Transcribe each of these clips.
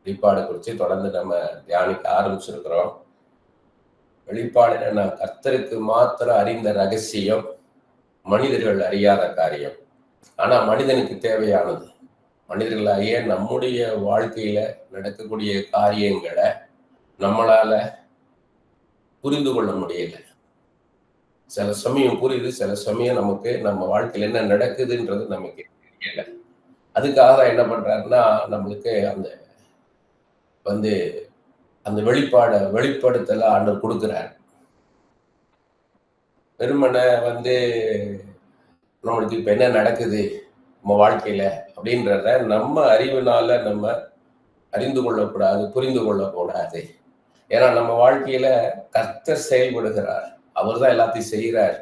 வெளிப்பாடு குறித்து தொடர்ந்து நம்ம தியானிக்க ஆரம்பிச்சிருக்கிறோம். வெளிப்பாடு என்ன? கர்த்தருக்கு மாத்திரம் அறிந்த ரகசியம், மனிதர்கள் அறியாத காரியம். ஆனா மனிதனுக்கு தேவையானது. மனிதர்களாகிய நம்முடைய வாழ்க்கையில நடக்கக்கூடிய காரியங்களை நம்மளால புரிந்து கொள்ள முடியல. சில சமயம் புரியுது, சில சமயம் நமக்கு நம்ம வாழ்க்கையில் என்ன நடக்குதுன்றது நமக்கு தெரியல. அதுக்காக என்ன பண்றாருன்னா, நம்மளுக்கு அந்த வெளிப்படுத்தல ஆண்டவர் கொடுக்கிறார். வெறுமனை நம்மளுக்கு இப்ப என்ன நடக்குது நம்ம வாழ்க்கையில அப்படின்றத நம்ம அறிவினால நம்ம அறிந்து கொள்ளக்கூடாது, புரிந்து கொள்ளக்கூடாது. ஏன்னா நம்ம வாழ்க்கையில கர்த்தர் செயல்படுகிறார், அவர் தான் எல்லாத்தையும் செய்கிறார்.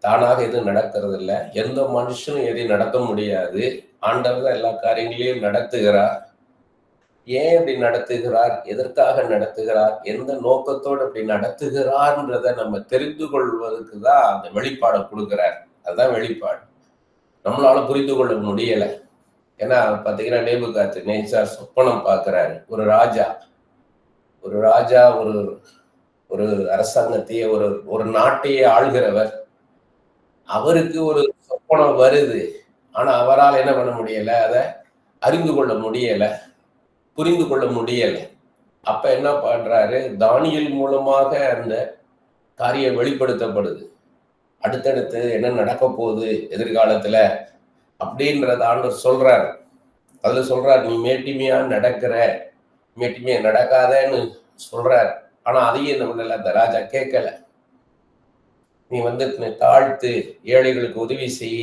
தானாக எதுவும் நடக்கிறது இல்லை. எந்த மனுஷனும் எதையும் நடத்த முடியாது. ஆண்டவர் தான் எல்லா காரியங்களையும் நடத்துகிறார். ஏன் இப்படி நடத்துகிறார், எதற்காக நடத்துகிறார், எந்த நோக்கத்தோடு அப்படி நடத்துகிறார்ன்றத நம்ம தெரிந்து கொள்வதற்கு தான் அந்த வெளிப்பாடை கொடுக்கிறார். அதுதான் வெளிப்பாடு. நம்மளால புரிந்து கொள்ள முடியல. ஏன்னா பாத்தீங்கன்னா, நேபுகாத்நேச்சார் சொப்பனம் பார்க்கிறாரு. ஒரு ராஜா ஒரு அரசாங்கத்தையே ஒரு நாட்டையே ஆள்கிறவர். அவருக்கு ஒரு சொப்பனம் வருது. ஆனா அவரால் என்ன பண்ண முடியல, அதை அறிந்து கொள்ள முடியல, புரிந்து கொள்ள முடியல. அப்ப என்ன பண்றாரு, தானியேல் மூலமாக அந்த காரியம் வெளிப்படுத்தப்படுது. அடுத்தடுத்து என்ன நடக்க போகுது எதிர்காலத்துல அப்படின்றத ஆண்டவர் சொல்றாரு. அதுல சொல்றாரு, நீ மேட்டிமையா நடக்காதன்னு சொல்றாரு. ஆனா அதையும் நம்மளால அந்த ராஜா கேட்கல. நீ தாழ்த்து, ஏழைகளுக்கு உதவி செய்ய,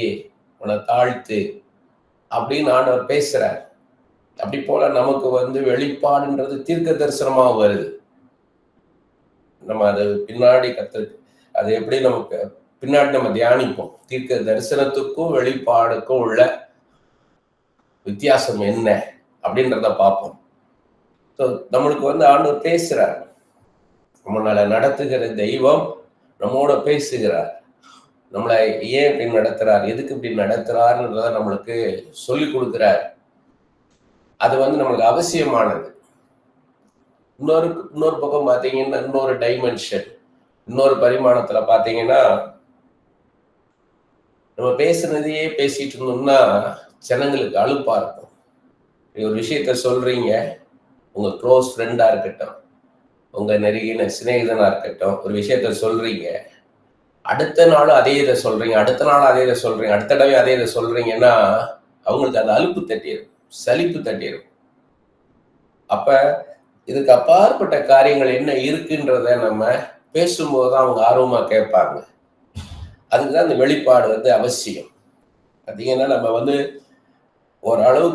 உன்னை தாழ்த்து அப்படின்னு ஆண்டவர் பேசுறார். அப்படி போல நமக்கு வெளிப்பாடுன்றது தீர்க்க தரிசனமா வருது. நம்ம அது பின்னாடி அது எப்படி நமக்கு பின்னாடி நம்ம தியானிப்போம். தீர்க்க தரிசனத்துக்கும் வெளிப்பாடுக்கும் உள்ள வித்தியாசம் என்ன அப்படின்றத பார்ப்போம். நம்மளுக்கு ஆண்டவர் பேசுறார். நம்மளால நடத்துகிற தெய்வம் நம்மோட பேசுகிறார். நம்மளை ஏன் இப்படி நடத்துறார், எதுக்கு இப்படி நடத்துறாருன்றத நம்மளுக்கு சொல்லி கொடுக்கிறார். அது நம்மளுக்கு அவசியமானது. இன்னொரு பக்கம் பாத்தீங்கன்னா, இன்னொரு டைமென்ஷன், இன்னொரு பரிமாணத்துல பாத்தீங்கன்னா, நம்ம பேசுனதையே பேசிட்டு இருந்தோம்னா ஜனங்களுக்கு அலுப்பா இருக்கும். ஒரு விஷயத்த சொல்றீங்க, உங்க க்ளோஸ் ஃப்ரெண்டா இருக்கட்டும், உங்க நெருங்கின சிநேகிதனா இருக்கட்டும், ஒரு விஷயத்த சொல்றீங்க, அடுத்த நாளும் அதே இதை சொல்றீங்க, அடுத்த நாள் அதே இதை சொல்றீங்க, அடுத்த தடவை அதே இதை சொல்றீங்கன்னா அவங்களுக்கு அது அலுப்பு தட்டிடும், சலிப்பு தட்டிடும். அப்ப இதுக்கு அப்பாற்பட்ட காரியங்கள் என்ன இருக்குன்றத நம்ம பேசும்போதுதான் அவங்க ஆர்வமா கேட்பாங்க. அதுக்குதான் இந்த வெளிப்பாடு அவசியம். பார்த்தீங்கன்னா, நம்ம ஓரளவு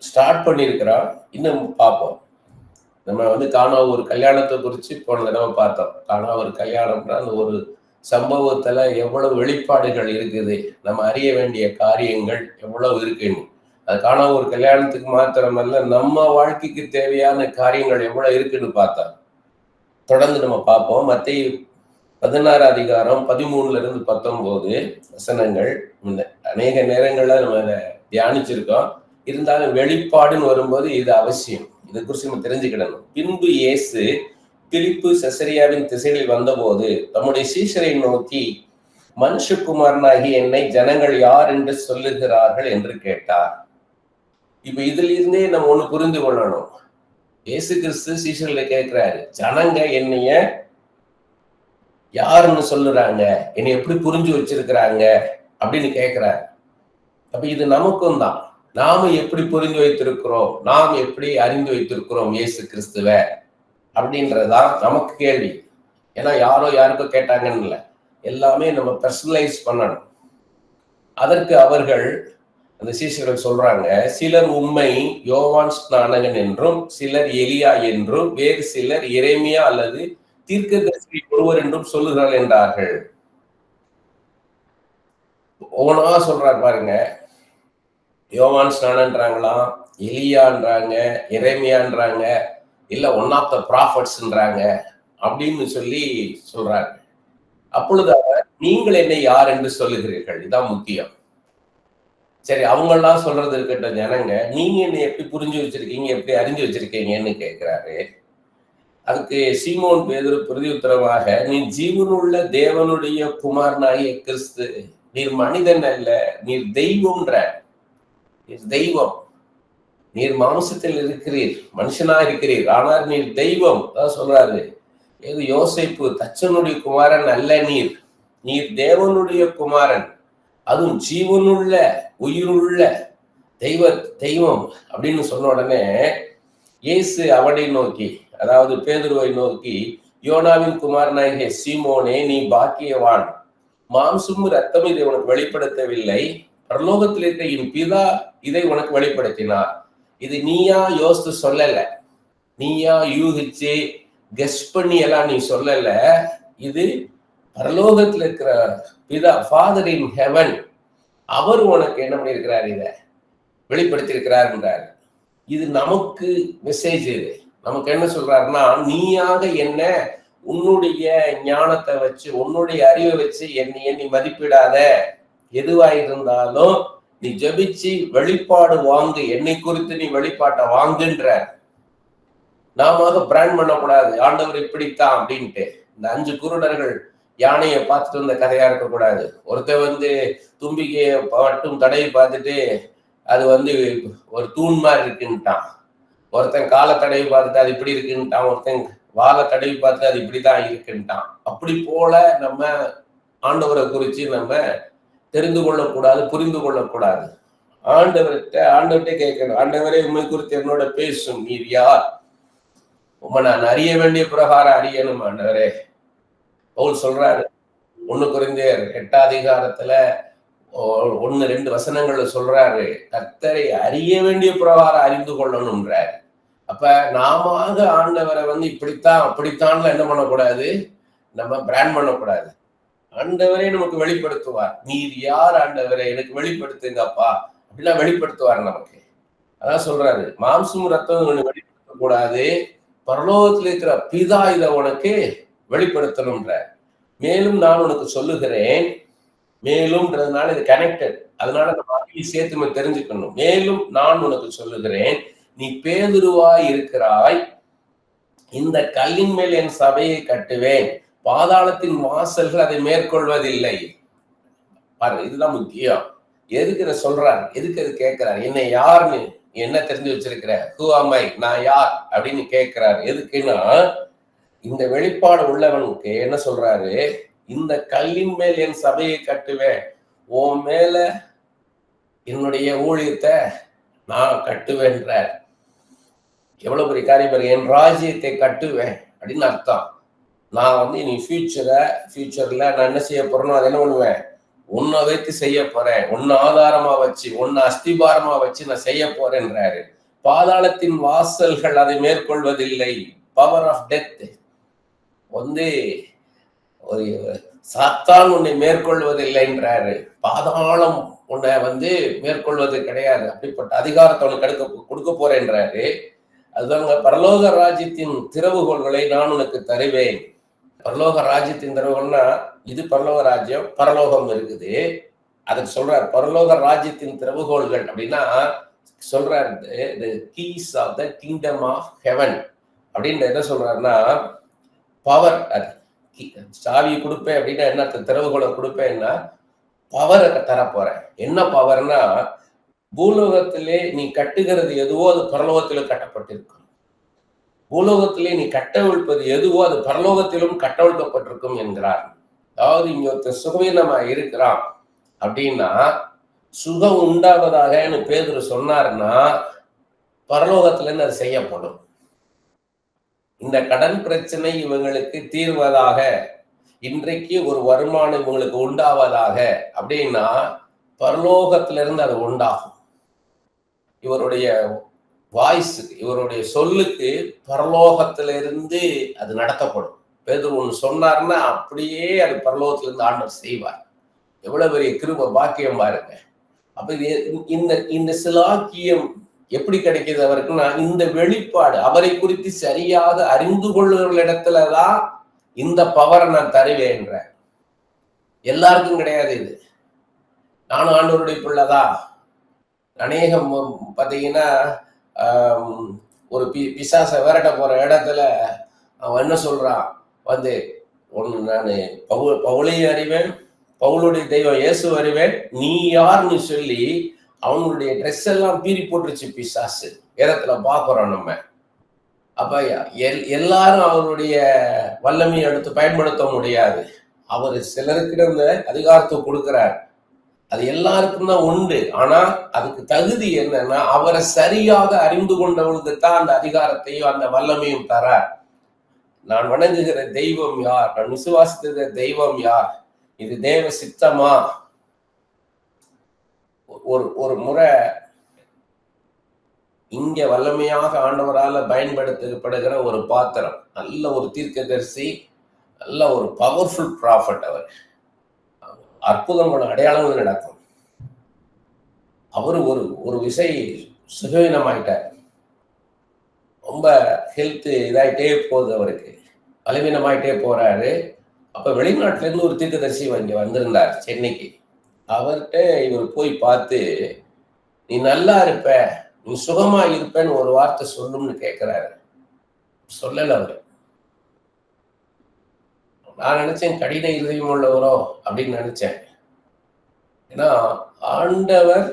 ஸ்டார்ட் பண்ணியிருக்கிறோம். இன்னும் பார்ப்போம். நம்ம காணா ஒரு கல்யாணத்தை குறித்து போன தடவை பார்த்தோம். காணா ஒரு கல்யாணம்னா அந்த ஒரு சம்பவத்துல எவ்வளவு வெளிப்பாடுகள் இருக்குது, நம்ம அறிய வேண்டிய காரியங்கள் எவ்வளவு இருக்குன்னு. அது காணா ஒரு கல்யாணத்துக்கு மாத்திரமல்ல, நம்ம வாழ்க்கைக்கு தேவையான காரியங்கள் எவ்வளவு இருக்குன்னு பார்த்தோம். தொடர்ந்து நம்ம பார்ப்போம். மத்தேயு 16 அதிகாரம் 13-19 வசனங்கள். அநேக நேரங்கள்ல நம்ம அதை தியானிச்சிருக்கோம். இருந்தாலும் வெளிப்பாடுன்னு வரும்போது இது அவசியம். இதை குறித்து நம்ம தெரிஞ்சுக்கிடணும். பின்பு இயேசு பிலிப்பு செசரியாவின் திசைகளில் வந்தபோது தம்முடைய சீஷரை நோக்கி, மனுஷகுமாரனாகி என்னை ஜனங்கள் யார் என்று சொல்லுகிறார்கள் என்று கேட்டார். இப்ப இதுல இருந்தே நம்ம ஒண்ணு புரிந்து கொள்ளணும். இயேசு கிறிஸ்து சீஷர்களை கேட்கிறாரு, ஜனங்க என்னைய யாருன்னு சொல்லுறாங்க, என்னை எப்படி புரிஞ்சு வச்சிருக்கிறாங்க அப்படின்னு கேட்கிறாரு. அப்ப இது நமக்கும் தான். நாம எப்படி புரிந்து வைத்திருக்கிறோம், நாம் எப்படி அறிந்து வைத்திருக்கிறோம் இயேசு கிறிஸ்துவ அப்படின்றதுதான் நமக்கு கேள்வி. ஏன்னா யாரோ யாருக்கோ கேட்டாங்கன்னு இல்லை, எல்லாமே நம்ம பர்சனலைஸ் பண்ணணும். அதற்கு அவர்கள் அந்த சீஷர்கள் சொல்றாங்க, சிலர் உம்மை யோவான் ஸ்நானகன் என்றும், சிலர் எலியா என்றும், வேறு சிலர் எரேமியா அல்லது தீர்க்கதரிசி ஒருவர் என்றும் சொல்லுகிறார்கள் என்றார்கள். ஒவ்வொன்றா சொல்றாரு பாருங்க. யோவான் ஸ்நானன்றாங்களாம், எலியான்றாங்க, எரேமியான்றாங்க, இல்ல ஒன் ஆஃப் த ப்ராஃபட்ஸ்ன்றாங்க அப்படின்னு சொல்றாங்க. அப்பொழுது நீங்கள் என்னை யார் என்று சொல்லுகிறீர்கள்? இதுதான் முக்கியம். சரி, அவங்கெல்லாம் சொல்றது இருக்கட்டும் ஜனங்க, நீங்க என்ன எப்படி புரிஞ்சு வச்சிருக்கீங்க, எப்படி அறிஞ்சு வச்சிருக்கீங்கன்னு கேட்கிறாரு. அதுக்கு சீமோன் பேதுரு பிரதியுத்தரமாக, நீ ஜீவனுள்ள தேவனுடைய குமாரனாகிய கிறிஸ்து, நீர் மனிதன் அல்ல, நீர் தெய்வம்ன்ற. நீர் தெய்வம். நீர் மாம்சத்தில் இருக்கிறீர், மனுஷனா இருக்கிறீர், ஆனால் நீர் தெய்வம் தான் சொல்றாரு. ஏது யோசேப்பு தச்சனுடைய குமாரன் அல்ல, நீர் நீர் தேவனுடைய குமாரன், அதுவும் ஜீவனுள்ள உயிருள்ள தெய்வம் அப்படின்னு சொன்ன உடனே இயேசு அவனை நோக்கி, அதாவது பேதுருவை நோக்கி, யோனாவின் குமாரனாகிய சீமோனே, நீ பாக்கியவான், மாம்சமும் ரத்தம் இதை உனக்கு வெளிப்படுத்தவில்லை, பரலோகத்தில் இருக்க என் பிதா இதை உனக்கு வெளிப்படுத்தினார். இது நீயா யோசித்து சொல்லல, நீயா யூகிச்சு கெஸ் பண்ணி எல்லாம் நீ சொல்லல. இது பரலோகத்தில் இருக்கிற பிதா, ஃபாதர் இன் ஹெவன், அவர் உனக்கு என்ன பண்ணியிருக்கிறார், இதை வெளிப்படுத்தியிருக்கிறார். இது நமக்கு மெசேஜ். இது நமக்கு என்ன சொல்றாருன்னா, நீயாக என்ன உன்னுடைய ஞானத்தை வச்சு, உன்னுடைய அறிவை வச்சு என்னை மதிப்பிடாத, எதுவா இருந்தாலும் நீ ஜபிச்சு வெளிப்பாடு வாங்கு, என்னை குறித்து நீ வெளிப்பாட்டை வாங்குன்ற. நாம பிராண்ட் பண்ணக்கூடாது, ஆண்டவர் இப்படித்தான் அப்படின்ட்டு. இந்த 5 குருடர்கள் யானையை பார்த்துட்டு வந்த கதையா இருக்கக்கூடாது. ஒருத்தர் தும்பிக்கையை மட்டும் தடவி பார்த்துட்டு அது ஒரு தூண் மாதிரி இருக்குன்ட்டான், ஒருத்தன் காலை தடவி பார்த்துட்டு அது இப்படி இருக்குன்ட்டான், ஒருத்தன் வாழை தடவி பார்த்துட்டு அது இப்படிதான் இருக்குன்ட்டான். அப்படி போல நம்ம ஆண்டவரை குறிச்சு நம்ம தெரிந்து கொள்ளக்கூடாது, புரிந்து கொள்ளக்கூடாது. ஆண்டவர்கிட்ட கேட்கணும், ஆண்டவரே உண்மை குறித்து என்னோட பேசும், நீர் யார், உண்மை நான் அறிய வேண்டிய பிரகாரம் அறியணும் ஆண்டவரே. பவுல் சொல்றாரு 1 கொரிந்தியர் 8ஆம் அதிகாரத்துல 1-2 வசனங்கள்ல சொல்றாரு, கர்த்தரை அறிய வேண்டிய பிரகாரம் அறிந்து கொள்ளணும்ன்றாரு. அப்ப நாம ஆண்டவரை இப்படித்தான் அப்படித்தான் என்ன பண்ணக்கூடாது, நம்ம பிராண்ட் பண்ணக்கூடாது. ஆண்டவரே நமக்கு வெளிப்படுத்துவார். நீர் யார் ஆண்டவரே, எனக்கு வெளிப்படுத்துங்கப்பா அப்படின்னா வெளிப்படுத்துவார் நமக்கு. அதான் சொல்றாரு, மாம்சம் ரத்தம் வெளிப்படுத்த கூடாது, பரலோகத்தில் இருக்கிற பிதா இதை உனக்கு வெளிப்படுத்தணும்ன்ற. மேலும் நான் உனக்கு சொல்லுகிறேன், மேலும்ன்றதுனால இது கனெக்டட், அதனால நம்ம சேர்த்து தெரிஞ்சுக்கணும். மேலும் நான் உனக்கு சொல்லுகிறேன், நீ பேதுருவாய் இருக்கிறாய், இந்த கல்லின் மேல் என் சபையை கட்டுவேன், பாதாளத்தின் வாசல்கள் அதை மேற்கொள்வதில்லை. பாருங்க, இதுதான் முக்கியம். எதுக்கு இதை சொல்றாரு, எதுக்கு அது கேட்கிறாரு, என்னை யாருன்னு என்ன தெரிஞ்சு வச்சிருக்கிற, ஹூ ஆம் ஐ, நான் யார் அப்படின்னு கேட்கிறாரு. எதுக்குன்னா, இந்த வெளிப்பாடு உள்ளவனுக்கு என்ன சொல்றாரு, இந்த கல்லின் மேல் என் சபையை கட்டுவேன், உன் மேல என்னுடைய ஊழியத்தை நான் கட்டுவேன்ற. எவ்வளவு பெரிய காரியம், என் ராஜ்யத்தை கட்டுவேன் அப்படின்னு அர்த்தம். நான் இனி ஃபியூச்சர்ல நான் என்ன செய்ய போறேனோ அதை என்ன பண்ணுவேன், உன்னை வைத்து செய்ய போறேன், உன்னை ஆதாரமா வச்சு, உன்னை அஸ்திபாரமா வச்சு நான் செய்ய போறேன்றாரு. பாதாளத்தின் வாசல்கள் அதை மேற்கொள்வதில்லை. பவர் ஆஃப் டெத் ஒரு சாத்தான் உன்னை மேற்கொள்வதில்லைன்றாரு. பாதாளம் உன்னை மேற்கொள்வது கிடையாது. அப்படிப்பட்ட அதிகாரத்தை உனக்கு கொடுக்க போறேன்றாரு. அதுதாங்க பரலோக ராஜ்யத்தின் திறவுகோள்களை நான் உனக்கு தருவேன். பரலோக ராஜ்யத்தின் திறவுகோள்னா, இது பரலோக ராஜ்யம், பரலோகம் இருக்குது, அதுக்கு சொல்றாரு பரலோக ராஜ்யத்தின் திறவுகோள்கள் அப்படின்னா சொல்றாரு, the keys of the kingdom of heaven அப்படின்ற என்ன சொல்றாருன்னா, பவர், அது சாவி கொடுப்பேன் அப்படின்னா என்ன, திறவுகோளை கொடுப்பேன்னா பவரை தரப்போறேன். என்ன பவர்னா, பூலோகத்திலே நீ கட்டுகிறது எதுவோ அது பரலோகத்திலும் கட்டப்பட்டிருக்கும், பூலோகத்திலே நீ கட்டவிழ்ப்பது எதுவோ அது பரலோகத்திலும் கட்டவிழ்க்கப்பட்டிருக்கும் என்கிறார். அதாவது இங்க ஒருத்தர் சுகவீனமா இருக்கிறான் அப்படின்னா, சுகம் உண்டாவதாக பேதுரு சொன்னார்னா பரலோகத்துல இருந்து அது செய்யப்படும். இந்த கடன் பிரச்சனை இவங்களுக்கு தீர்வதாக, இன்றைக்கு ஒரு வருமானம் இவங்களுக்கு உண்டாவதாக அப்படின்னா பரலோகத்திலிருந்து அது உண்டாகும். இவருடைய வாய்ஸுக்கு, இவருடைய சொல்லுக்கு பரலோகத்திலிருந்து அது நடத்தப்படும். பேதுரு ஒன்று சொன்னார்னா அப்படியே அது பரலோகத்திலிருந்து ஆண்டவர் செய்வார். எவ்வளவு பெரிய கிருபை, பாக்கியம் பாருங்க. அப்ப இந்த சிலாக்கியம் எப்படி கிடைக்கிது அவருக்குன்னா, இந்த வெளிப்பாடு அவரை குறித்து சரியாக அறிந்து கொள்ளுகளிடத்துலதான் இந்த பவரை நான் தருவேன்ற. எல்லாருக்கும் கிடையாது இது. நானும் ஆண்டவருடைய பிள்ளைதா, அநேகம் பார்த்தீங்கன்னா ஒரு பிசாசை விரட்ட போற இடத்துல அவன் என்ன சொல்றான், வந்து ஒன்று நான் பவுலையும் அறிவேன், பவுலுடைய தெய்வம் இயேசு அறிவேன், நீ யாருன்னு சொல்லி அவனுடைய ட்ரெஸ் எல்லாம் பீறி போட்டுருச்சு பிசாசு. வேதத்துல பாக்குறோம் நம்ம. அப்ப எல்லாரும் அவருடைய வல்லமையை எடுத்து பயன்படுத்த முடியாது. அவர் சிலருக்கு இந்த அதிகாரத்தை கொடுக்கிறார், அது எல்லாருக்கும் தான் உண்டு. ஆனா அதுக்கு தகுதி என்னன்னா, அவரை சரியாக அறிந்து கொண்டவனுக்கு தான் அந்த அதிகாரத்தையும் அந்த வல்லமையும் தரார். நான் வணங்குகிற தெய்வம் யார், நான் விசுவாசித்த தெய்வம் யார், இது தேவ சித்தமா? ஒரு முறை இங்க வல்லமையாக ஆண்டவரால் பயன்படுத்தப்படுகிற ஒரு பாத்திரம், நல்ல ஒரு தீர்க்கதரிசி, நல்ல ஒரு பவர்ஃபுல் ப்ராஃபட். அவர் அற்புதமான அடையாளங்கள் நடக்கும். அவரு ஒரு விசை சுகவீனமாயிட்டார், ரொம்ப ஹெல்த் இதாயிட்டே போகுது, அவருக்கு பலவீனமாயிட்டே போறாரு. அப்ப வெளிநாட்டுல இருந்து ஒரு தீர்க்கதரிசி இங்க வந்திருந்தார் சென்னைக்கு. அவர்கிட்ட இவர் போய் பார்த்து, நீ நல்லா இருப்ப, நீ சுகமா இருப்பேன்னு ஒரு வார்த்தை சொல்லும்னு கேட்கிறாரு. சொல்லல அவரு. நான் நினைச்சேன் கடின இதயம் உள்ளவரோ அப்படின்னு நினைச்சேன். ஏன்னா ஆண்டவர்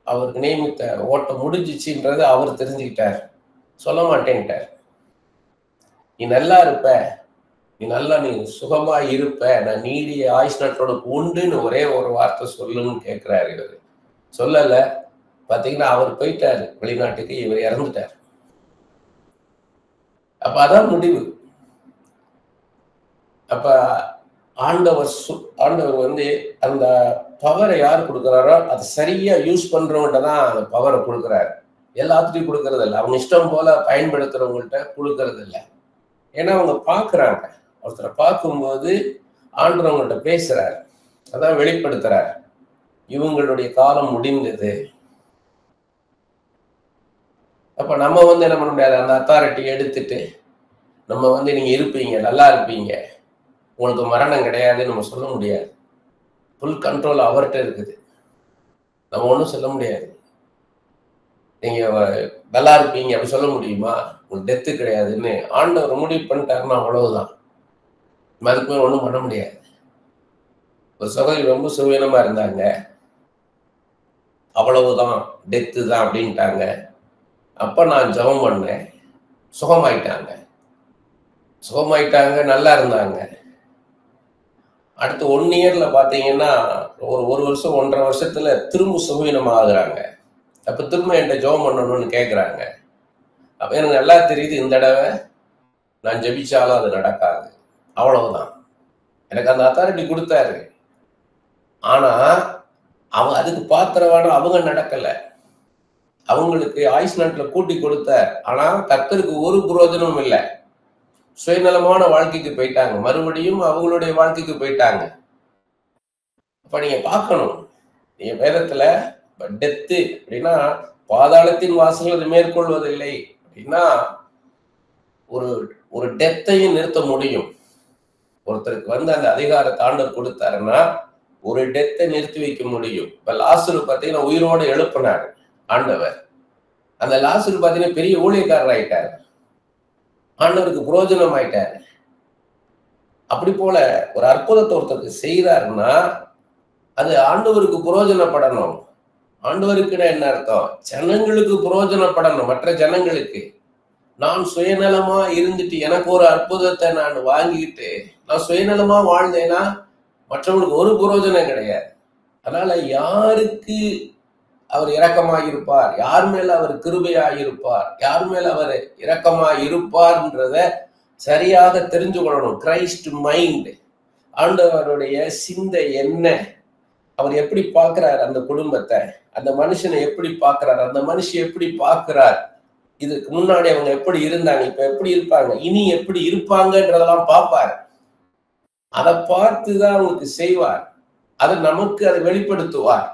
அவருக்கு நியமித்த ஓட்டம் முடிஞ்சிச்சுன்றது அவர் தெரிஞ்சுக்கிட்டார், சொல்ல மாட்டேன்ட்டார். நீ நல்லா இருப்ப, நீ சுகமா இருப்ப, நான் நீடிய ஆயுஷ் நாட்களோட உண்டுன்னு ஒரே ஒரு வார்த்தை சொல்லுன்னு கேட்கிறாரு. இவர் சொல்லல. பாத்தீங்கன்னா அவர் போயிட்டாரு வெளிநாட்டுக்கு, இவர் இறந்துட்டார். அப்ப அதான் முடிவு. அப்ப ஆண்டவர் வந்து அந்த பவரை யார் கொடுக்குறாரோ அதை சரியா யூஸ் பண்றவங்கள்ட்ட தான் அந்த பவரை கொடுக்குறாரு. எல்லாத்துட்டையும் கொடுக்கறது இல்லை, அவங்க இஷ்டம் போல பயன்படுத்துறவங்கள்ட்ட கொடுக்கறது இல்லை. ஏன்னா அவங்க பாக்குறாங்க, ஒருத்தரை பார்க்கும்போது ஆண்டவங்கள்ட்ட பேசுறாரு, அதான் வெளிப்படுத்துறாரு, இவங்களுடைய காலம் முடிந்தது. அப்ப நம்ம வந்து என்ன பண்ண முடியாது, அந்த அத்தாரிட்டி எடுத்துட்டு நம்ம வந்து நீங்க இருப்பீங்க, நல்லா இருப்பீங்க, உங்களுக்கு மரணம் கிடையாதுன்னு நம்ம சொல்ல முடியாது. ஃபுல் கண்ட்ரோல் அவர்கிட்ட இருக்குது, நம்ம ஒன்றும் சொல்ல முடியாது. நீங்க நல்லா இருப்பீங்க அப்படி சொல்ல முடியுமா? உங்களுக்கு டெத்து கிடையாதுன்னு ஆண்டவர் முடிவு பண்ணிட்டாருன்னா அவ்வளவுதான், அதுக்கு ஒன்றும் பண்ண முடியாது. ஒரு சகோதரி ரொம்ப சுவீனமா இருந்தாங்க, அவ்வளவுதான் டெத்து தான் அப்படின்ட்டாங்க. அப்ப நான் ஜெபம் பண்ணேன், சுகமாயிட்டாங்க, நல்லா இருந்தாங்க. அடுத்து 1 இயர்ல பாத்தீங்கன்னா ஒரு வருஷம் 1.5 வருஷத்துல திரும்ப சுகவீனம் ஆகுறாங்க. அப்ப திரும்ப என்கிட்ட ஜெபம் பண்ணணும்னு கேட்குறாங்க. அப்ப எனக்கு நல்லா தெரியுது, இந்த தடவை நான் ஜெபிச்சாலும் அது நடக்காது, அவ்வளவுதான். எனக்கு அந்த அத்தாரிட்டி கொடுத்தாரு, ஆனா அவங்க அதுக்கு பாத்திரவான அவங்க நடக்கல. அவங்களுக்கு ஆயுஷ் நாட்டில் கூட்டி கொடுத்தார், ஆனா கர்த்தருக்கு ஒரு பிரயோஜனமும் இல்லை. சுயநலமான வாழ்க்கைக்கு போயிட்டாங்க, மறுபடியும் அவங்களுடைய வாழ்க்கைக்கு போயிட்டாங்க. அப்ப நீங்க பார்க்கணும், நீங்க வேதத்துல டெத்து அப்படின்னா பாதாளத்தின் வாசல்கள் அது மேற்கொள்வதில்லை அப்படின்னா ஒரு டெத்தையும் நிறுத்த முடியும். ஒருத்தருக்கு வந்து அந்த அதிகாரத்தை ஆண்டவர் கொடுத்தாருன்னா ஒரு டெத்தை நிறுத்தி வைக்க முடியும். இப்ப லாசரு பார்த்தீங்கன்னா உயிரோடு எழுப்பினார் ஆண்டவர். அந்த லாசரு பார்த்தீங்கன்னா பெரிய ஊழியக்காரர் ஆயிட்டார், ஆண்டவருக்கு புரோஜனம் ஆயிட்டார். அப்படி போல ஒரு அற்புதத்தை ஒருத்தருக்கு செய்யறாருன்னா அது ஆண்டவருக்கு புரோஜனப்படணும். ஆண்டவருக்குன்னா என்ன அர்த்தம்? ஜனங்களுக்கு புரோஜனப்படணும், மற்ற ஜனங்களுக்கு. நான் சுயநலமா இருந்துட்டு எனக்கு ஒரு அற்புதத்தை நான் வாங்கிட்டு நான் சுயநலமா வாழ்ந்தேன்னா மற்றவங்களுக்கு ஒரு புரோஜனம் கிடையாது. அதனால யாருக்கு அவர் இரக்கமாயிருப்பார், யார் மேல அவர் கிருபையாயிருப்பார், யார் மேல அவர் இரக்கமாயிருப்பார்ன்றத சரியாக தெரிஞ்சு கொள்ளணும். கிரைஸ்ட் மைண்ட், ஆண்டவருடைய சிந்தை என்ன, அவர் எப்படி பார்க்கிறார் அந்த குடும்பத்தை, அந்த மனுஷனை எப்படி பார்க்கிறார், அந்த மனுஷன் எப்படி பார்க்கிறார், இதுக்கு முன்னாடி அவங்க எப்படி இருந்தாங்க, இப்ப எப்படி இருப்பாங்க, இனி எப்படி இருப்பாங்கன்றதெல்லாம் பார்ப்பார். அதை பார்த்துதான் அவங்களுக்கு செய்வார். அதை நமக்கு அதை வெளிப்படுத்துவார்,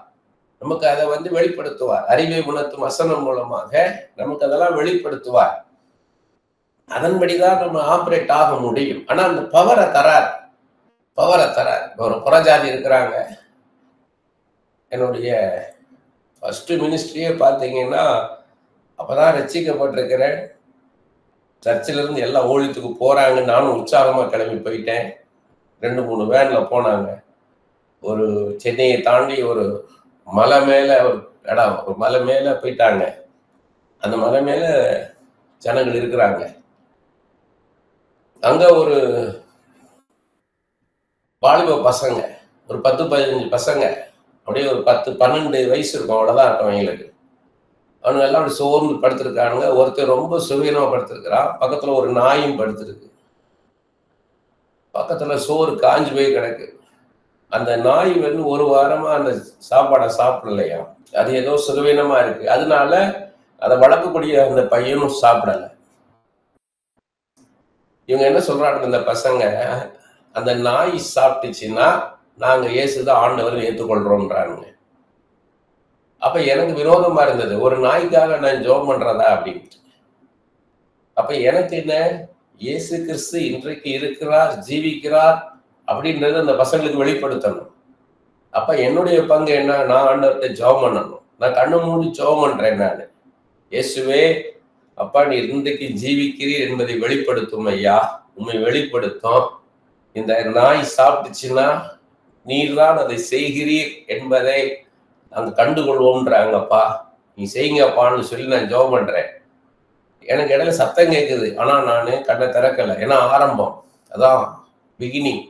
நமக்கு அதை வந்து வெளிப்படுத்துவார். அறிவை உணர்த்தும் வசனம் மூலமாக நமக்கு அதெல்லாம் வெளிப்படுத்துவார். அதன்படிதான் நம்ம ஆப்ரேட் ஆக முடியும். ஆனா அந்த பவரை தரார். ஒரு புறஜாதி இருக்கிறாங்க, என்னுடைய ஃபர்ஸ்ட் மினிஸ்ட்ரியே பார்த்தீங்கன்னா அப்பதான் ரட்சிக்கப்பட்டிருக்கிறேன், சர்ச்சில் இருந்து எல்லாம் ஊழியத்துக்கு போறாங்க, நானும் உற்சாகமா கிளம்பி போயிட்டேன். 2-3 வேன்ல போனாங்க. ஒரு சென்னையை தாண்டி ஒரு மலை மேல ஒரு இடம், ஒரு மலை மேல போயிட்டாங்க. அந்த மலை மேல ஜனங்கள் இருக்கிறாங்க. அங்க ஒரு வாலிப பசங்க, ஒரு 10-15 பசங்க, அப்படியே ஒரு 10-12 வயசு இருக்கும், அவ்வளவுதான் இருக்கும் அவங்களுக்கு. அவனுங்க எல்லாம் அப்படி சோர்ந்து படுத்திருக்கானுங்க. ஒருத்தர் ரொம்ப சுவீனமா படுத்திருக்கிறான், பக்கத்துல ஒரு நாயும் படுத்திருக்கு. பக்கத்துல சோறு காஞ்சு போய் கிடக்கு. அந்த நாய் வந்து ஒரு வாரமா அந்த சாப்பாடை சாப்பிடலையா, அது ஏதோ சுகவீனமா இருக்கு, அதனால அதை வளர்க்கக்கூடிய அந்த பையனும் சாப்பிடல. இவங்க என்ன சொல்றாங்க இந்த பசங்க, அந்த நாய் சாப்பிட்டுச்சுன்னா நாங்க இயேசுதான் ஆண்டவர் ஏற்றுக்கொள்றோம்ன்றாங்க. அப்ப எனக்கு விரோதமா இருந்தது, ஒரு நாய்க்காக நான் ஜெபம் பண்றதா அப்படின்ட்டு. அப்ப எனக்கு என்ன, இயேசு கிறிஸ்து இன்றைக்கு இருக்கிறார், ஜீவிக்கிறார் அப்படின்றது அந்த பசங்களுக்கு வெளிப்படுத்தணும். அப்ப என்னுடைய பங்கு என்ன, நான் ஆண்டவர்கிட்ட ஜெபம் பண்ணணும். நான் கண்ணு மூடி ஜெபம் பண்றேன். நான் இயேசுவே, அப்பா நீ இன்றைக்கு ஜீவிக்கிறீர் என்பதை வெளிப்படுத்தும் ஐயா, உண்மை வெளிப்படுத்தும். இந்த நாய் சாப்பிட்டுச்சுன்னா நீர் தான் அதை செய்கிறீர் என்பதை நாங்க கண்டுகொள்வோம்ன்றாங்கப்பா, நீ செய்யுங்கப்பான்னு சொல்லி நான் ஜெபம் பண்றேன். எனக்கு இடையில சத்தம் கேட்குது, ஆனா நான் கண்ணை திறக்கல, ஏன்னா ஆரம்பம், அதான் பிகினிங்.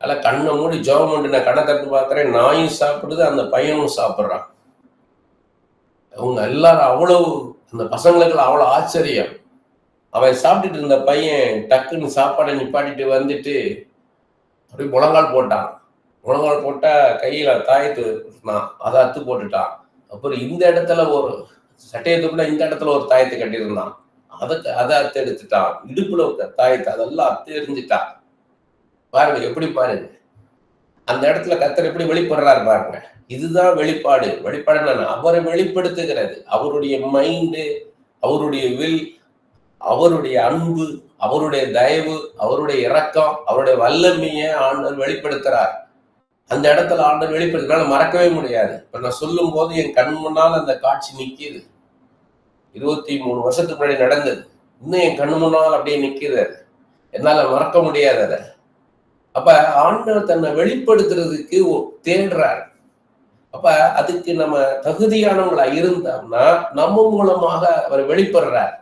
அதெல்லாம் கண்ணை மூடி ஜெபம் பண்ணி நான் கண்ணை திறந்து பார்க்குறேன், நாயும் சாப்பிடுது, அந்த பையனும் சாப்பிட்றான். அவங்க எல்லாரும் அவ்வளவு, அந்த பசங்களுக்கு அவ்வளவு ஆச்சரியம். அவன் சாப்பிட்டுட்டு இருந்த பையன் டக்குன்னு சாப்பாடை நிப்பாட்டிட்டு வந்துட்டு அப்படி முழங்கால் போட்டான். முழங்கால் போட்டா கையில தாயத்து அதை அத்து போட்டுட்டான். அப்புறம் இந்த இடத்துல ஒரு சட்டையத்துக்குள்ள இந்த இடத்துல ஒரு தாயத்தை கட்டியிருந்தான், அதை அத்து எடுத்துட்டான். இடுப்புல தாயத்தை அதெல்லாம் அத்து எரிஞ்சுட்டான். பாருங்க எப்படி, பாருங்க அந்த இடத்துல கர்த்தர் எப்படி வெளிப்படுறாரு பாருங்க. இதுதான் வெளிப்பாடு. வெளிப்பாடு அவரை வெளிப்படுத்துகிறது. அவருடைய மைண்டு, அவருடைய வில், அவருடைய அன்பு, அவருடைய தயவு, அவருடைய இரக்கம், அவருடைய வல்லமையை ஆண்டவர் வெளிப்படுத்துறார். அந்த இடத்துல ஆண்டவர் வெளிப்படுத்தினால மறக்கவே முடியாது. இப்ப நான் சொல்லும் போது என் கண் முன்னால் அந்த காட்சி நிக்குது. 23 வருஷத்துக்கு முன்னாடி நடந்தது, இன்னும் என் கண் முன்னால் அப்படியே நிக்குது. என்னால மறக்க முடியாது அதை. அப்ப ஆண்டவர் தன்னை வெளிப்படுத்துறதுக்கு தேடுறார். அப்ப அதுக்கு நம்ம தகுதியானவங்களா இருந்தோம்னா நம்ம மூலமாக அவர் வெளிப்படுறார்.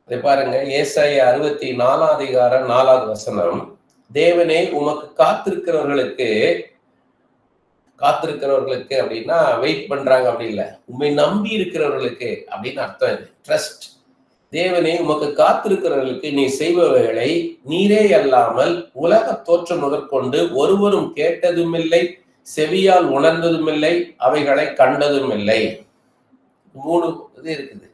இதை பாருங்க, ஏசாயா 64:4 தேவனே உமக்கு காத்திருக்கிறவர்களுக்கு அப்படின்னா வெயிட் பண்றாங்க அப்படி இல்லை, உண்மை நம்பி இருக்கிறவர்களுக்கு அப்படின்னு அர்த்தம். இது ட்ரஸ்ட். தேவனே உமக்கு காத்திருக்கிறவர்களுக்கு நீ செய்பவைகளை நீரே அல்லாமல் உலக தோற்றம் முதற்கொண்டு ஒருவரும் கேட்டதும் இல்லை, செவியால் உணர்ந்ததும் இல்லை, அவைகளை கண்டதும் இல்லை. 3 இது இருக்குது.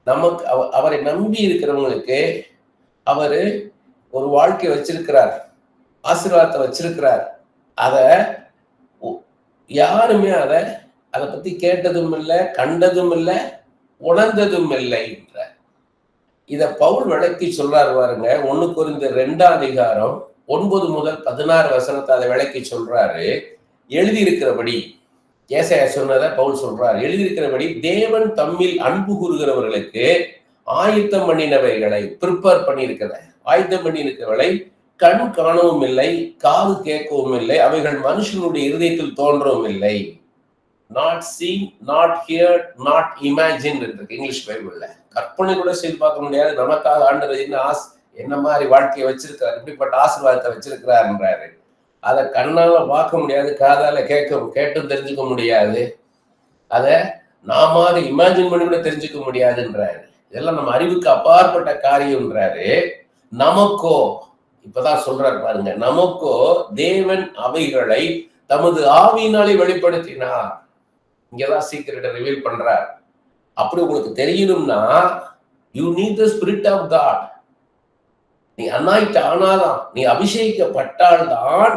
நமக்கு அவரை நம்பி இருக்கிறவங்களுக்கு அவரு ஒரு வாழ்க்கை வச்சிருக்கிறார், ஆசீர்வாதத்தை வச்சிருக்கிறார். அத யாருமே அதை பத்தி கேட்டதும் இல்லை, கண்டதும் இல்லை, உணர்ந்ததும் இல்லை என்ற இத பவுல் விளக்கி சொல்றாரு பாருங்க. 1 கொரிந்தியர் 2:9-16 அதை விளக்கி சொல்றாரு. எழுதியிருக்கிறபடி, ஏசாயா சொன்னதை பவுல் சொல்றாரு, எழுதியிருக்கிறபடி தேவன் தம்மில் அன்பு கூறுகிறவர்களுக்கு ஆயத்தம் பண்ணினவைகளை, ப்ரிப்பேர் பண்ணியிருக்கிற ஆயத்தம் பண்ணியிருக்கிறவர்களை கண் காணவும் இல்லை, காது கேட்கவும் இல்லை, அவைகள் மனுஷனுடைய இருதயத்தில் தோன்றவும் இல்லை. Not seen, not here, not imagine இருக்கு இங்கிலீஷ் பைபிள்ல. கற்பனை கூட செய்து பார்க்க முடியாது. நமக்காக ஆண்டவர் என்ன மாதிரி வாழ்க்கையை வச்சிருக்கிறார், இப்படிப்பட்ட ஆசீர்வாதத்தை வச்சிருக்கிறாருன்றாரு. அதை கண்ணால பார்க்க முடியாது, காதால கேட்டும் தெரிஞ்சுக்க முடியாது, அதை நாம இமேஜின் பண்ணி கூட தெரிஞ்சுக்க முடியாதுன்றாரு. இதெல்லாம் நம்ம அறிவுக்கு அப்பாற்பட்ட காரியம்ன்றாரு. நமக்கோ, இப்பதான் சொல்றாரு பாருங்க, நமக்கோ தேவன் அவைகளை தமது ஆவியினாலே வெளிப்படுத்தினார். இங்கதான் சீக்கிரட்டை ரிவீல் பண்றார். அப்படி உங்களுக்கு தெரியணும்னா you need the spirit of God. நீ அனாயிட் ஆனாதான், நீ அபிஷேகிக்கப்பட்டால்தான்,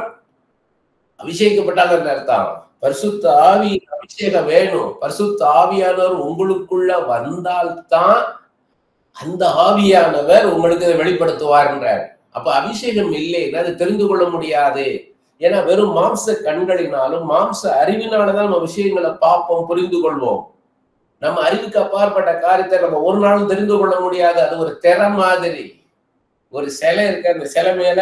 அபிஷேகிக்கப்பட்டால் அர்த்தம் பரிசுத்த ஆவி அபிஷேகம் வேணும். பரிசுத்த ஆவியானவர் உங்களுக்குள்ள வந்தால்தான் அந்த ஆவியானவர் உங்களுக்கு அதை வெளிப்படுத்துவார்ன்றார். அப்ப அபிஷேகம் இல்லைன்னா அது தெரிந்து கொள்ள முடியாது. ஏன்னா வெறும் மாம்ச கண்களினாலும் மாம்ச அறிவினாலதான் நம்ம விஷயங்களை பார்ப்போம், புரிந்து கொள்வோம். நம்ம அறிவுக்கு அப்பாற்பட்ட காரியத்தை நம்ம ஒரு நாளும் தெரிந்து கொள்ள முடியாது. அது ஒரு திரை மாதிரி. ஒரு சிலை இருக்கு, அந்த சிலை மேல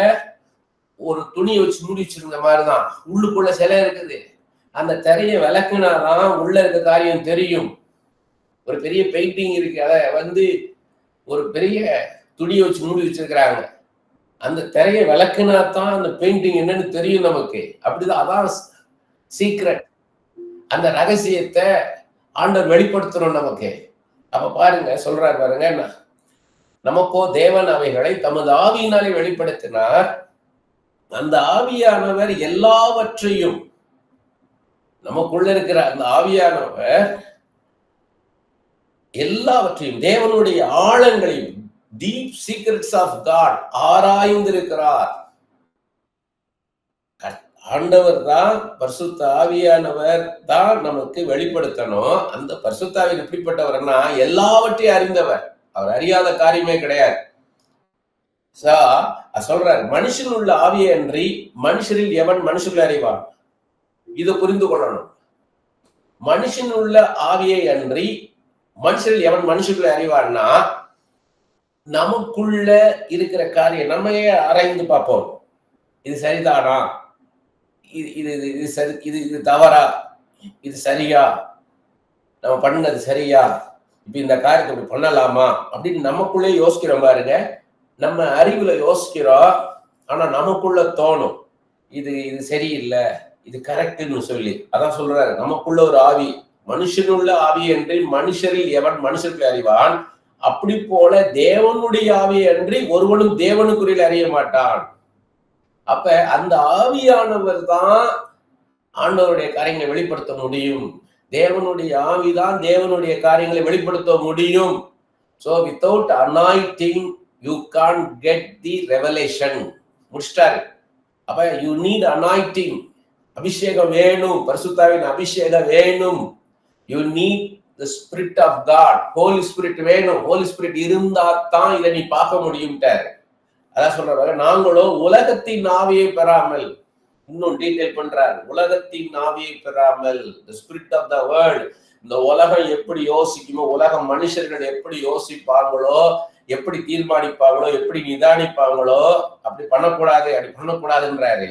ஒரு துணியை வச்சு மூடி வச்சிருந்த மாதிரிதான் உள்ளுக்குள்ள சிலை இருக்குது. அந்த திரையை விளக்குனாதான் உள்ள இருக்க காரியம் தெரியும். ஒரு பெரிய பெயிண்டிங் இருக்கு, அதை ஒரு பெரிய துணியை வச்சு மூடி வச்சிருக்கிறாங்க. அந்த திரையை விளக்குனாதான் அந்த பெயிண்டிங் என்னன்னு தெரியும் நமக்கு. அப்படிதான், அதான் சீக்ரெட். அந்த ரகசியத்தை ஆண்டவர் வெளிப்படுத்தணும் நமக்கு. அப்ப பாருங்க, சொல்றாரு பாருங்க, நமக்கோ தேவன் அவைகளை தமது ஆவியினாலே வெளிப்படுத்தினார். அந்த ஆவியானவர் எல்லாவற்றையும், நமக்குள்ள இருக்கிற அந்த ஆவியானவர் எல்லாவற்றையும், தேவனுடைய ஆழங்களையும், டீப் சீக்ரெட்ஸ் ஆஃப் காட் ஆராய்ந்திருக்கிறார். ஆண்டவர் தான், பரிசுத்த ஆவியானவர் தான் நமக்கு வெளிப்படுத்தணும். அந்த பரிசுத்த ஆவியானவர் எப்படிப்பட்டவர்னா எல்லாவற்றையும் அறிந்தவர். அவர் அறியாத காரியமே கிடையாது. சொல்றாரு, மனுஷன் உள்ள ஆவியை அன்றி மனுஷரில் எவன் மனுஷர்களை அறிவான். இதை புரிந்து கொள்ளணும். மனுஷன் உள்ள ஆவியை அன்றி மனுஷரில் எவன் மனுஷர்களை அறிவான்னா, நமக்குள்ள இருக்கிற காரியம் நம்மையே ஆராய்ந்து பார்ப்போம். இது சரிதானா, இது சரி, இது தவறா, இது சரியா, நம்ம பண்ணது சரியா, இப்ப இந்த காரியத்தை இப்படி பண்ணலாமா அப்படின்னு நமக்குள்ளே யோசிக்கிறோம் பாருங்க. நம்ம அறிவுல யோசிக்கிறோம், ஆனா நமக்குள்ள தோணும் இது சரியில்லை, இது கரெக்ட்னு சொல்லி. அதான் சொல்றாரு, நமக்குள்ள ஒரு ஆவி, மனுஷனுள்ள ஆவி என்று மனுஷரில் எவன் மனுஷருக்கு அறிவான், அப்படி போல தேவனுடைய ஆவி அன்றி ஒருவனும் தேவனுக்குரிய அறிய மாட்டான். அப்ப அந்த ஆவியானவர் தான் ஆண்டவருடைய காரியங்களை வெளிப்படுத்த முடியும். தேவனுடைய ஆவிதான் தேவனுடைய காரியங்களை வெளிப்படுத்த முடியும். So without anointing you can't get the revelation. முடிச்சிட்டாரு. அப்ப you need anointing. அபிஷேகம் வேணும், பரிசுத்தாவின் அபிஷேகம் வேணும். You need the spirit of God. Holy Spirit வேணும். Holy Spirit இருந்தா தான் இதை நீ பார்க்க முடியும்ட்டாரு. அதான் சொல்றாங்க, நாங்களோ உலகத்தின் ஆவியை பெறாமல், இன்னும் டீடைல் பண்றாரு, உலகத்தின் ஆவியை பெறாமல், the spirit of the world. இந்த உலகம் எப்படி யோசிக்குமோ, உலகம் மனுஷர்கள் எப்படி யோசிப்பாங்களோ, எப்படி தீர்மானிப்பாங்களோ, எப்படி நிதானிப்பாங்களோ, அப்படி பண்ணக்கூடாதுன்றாரு.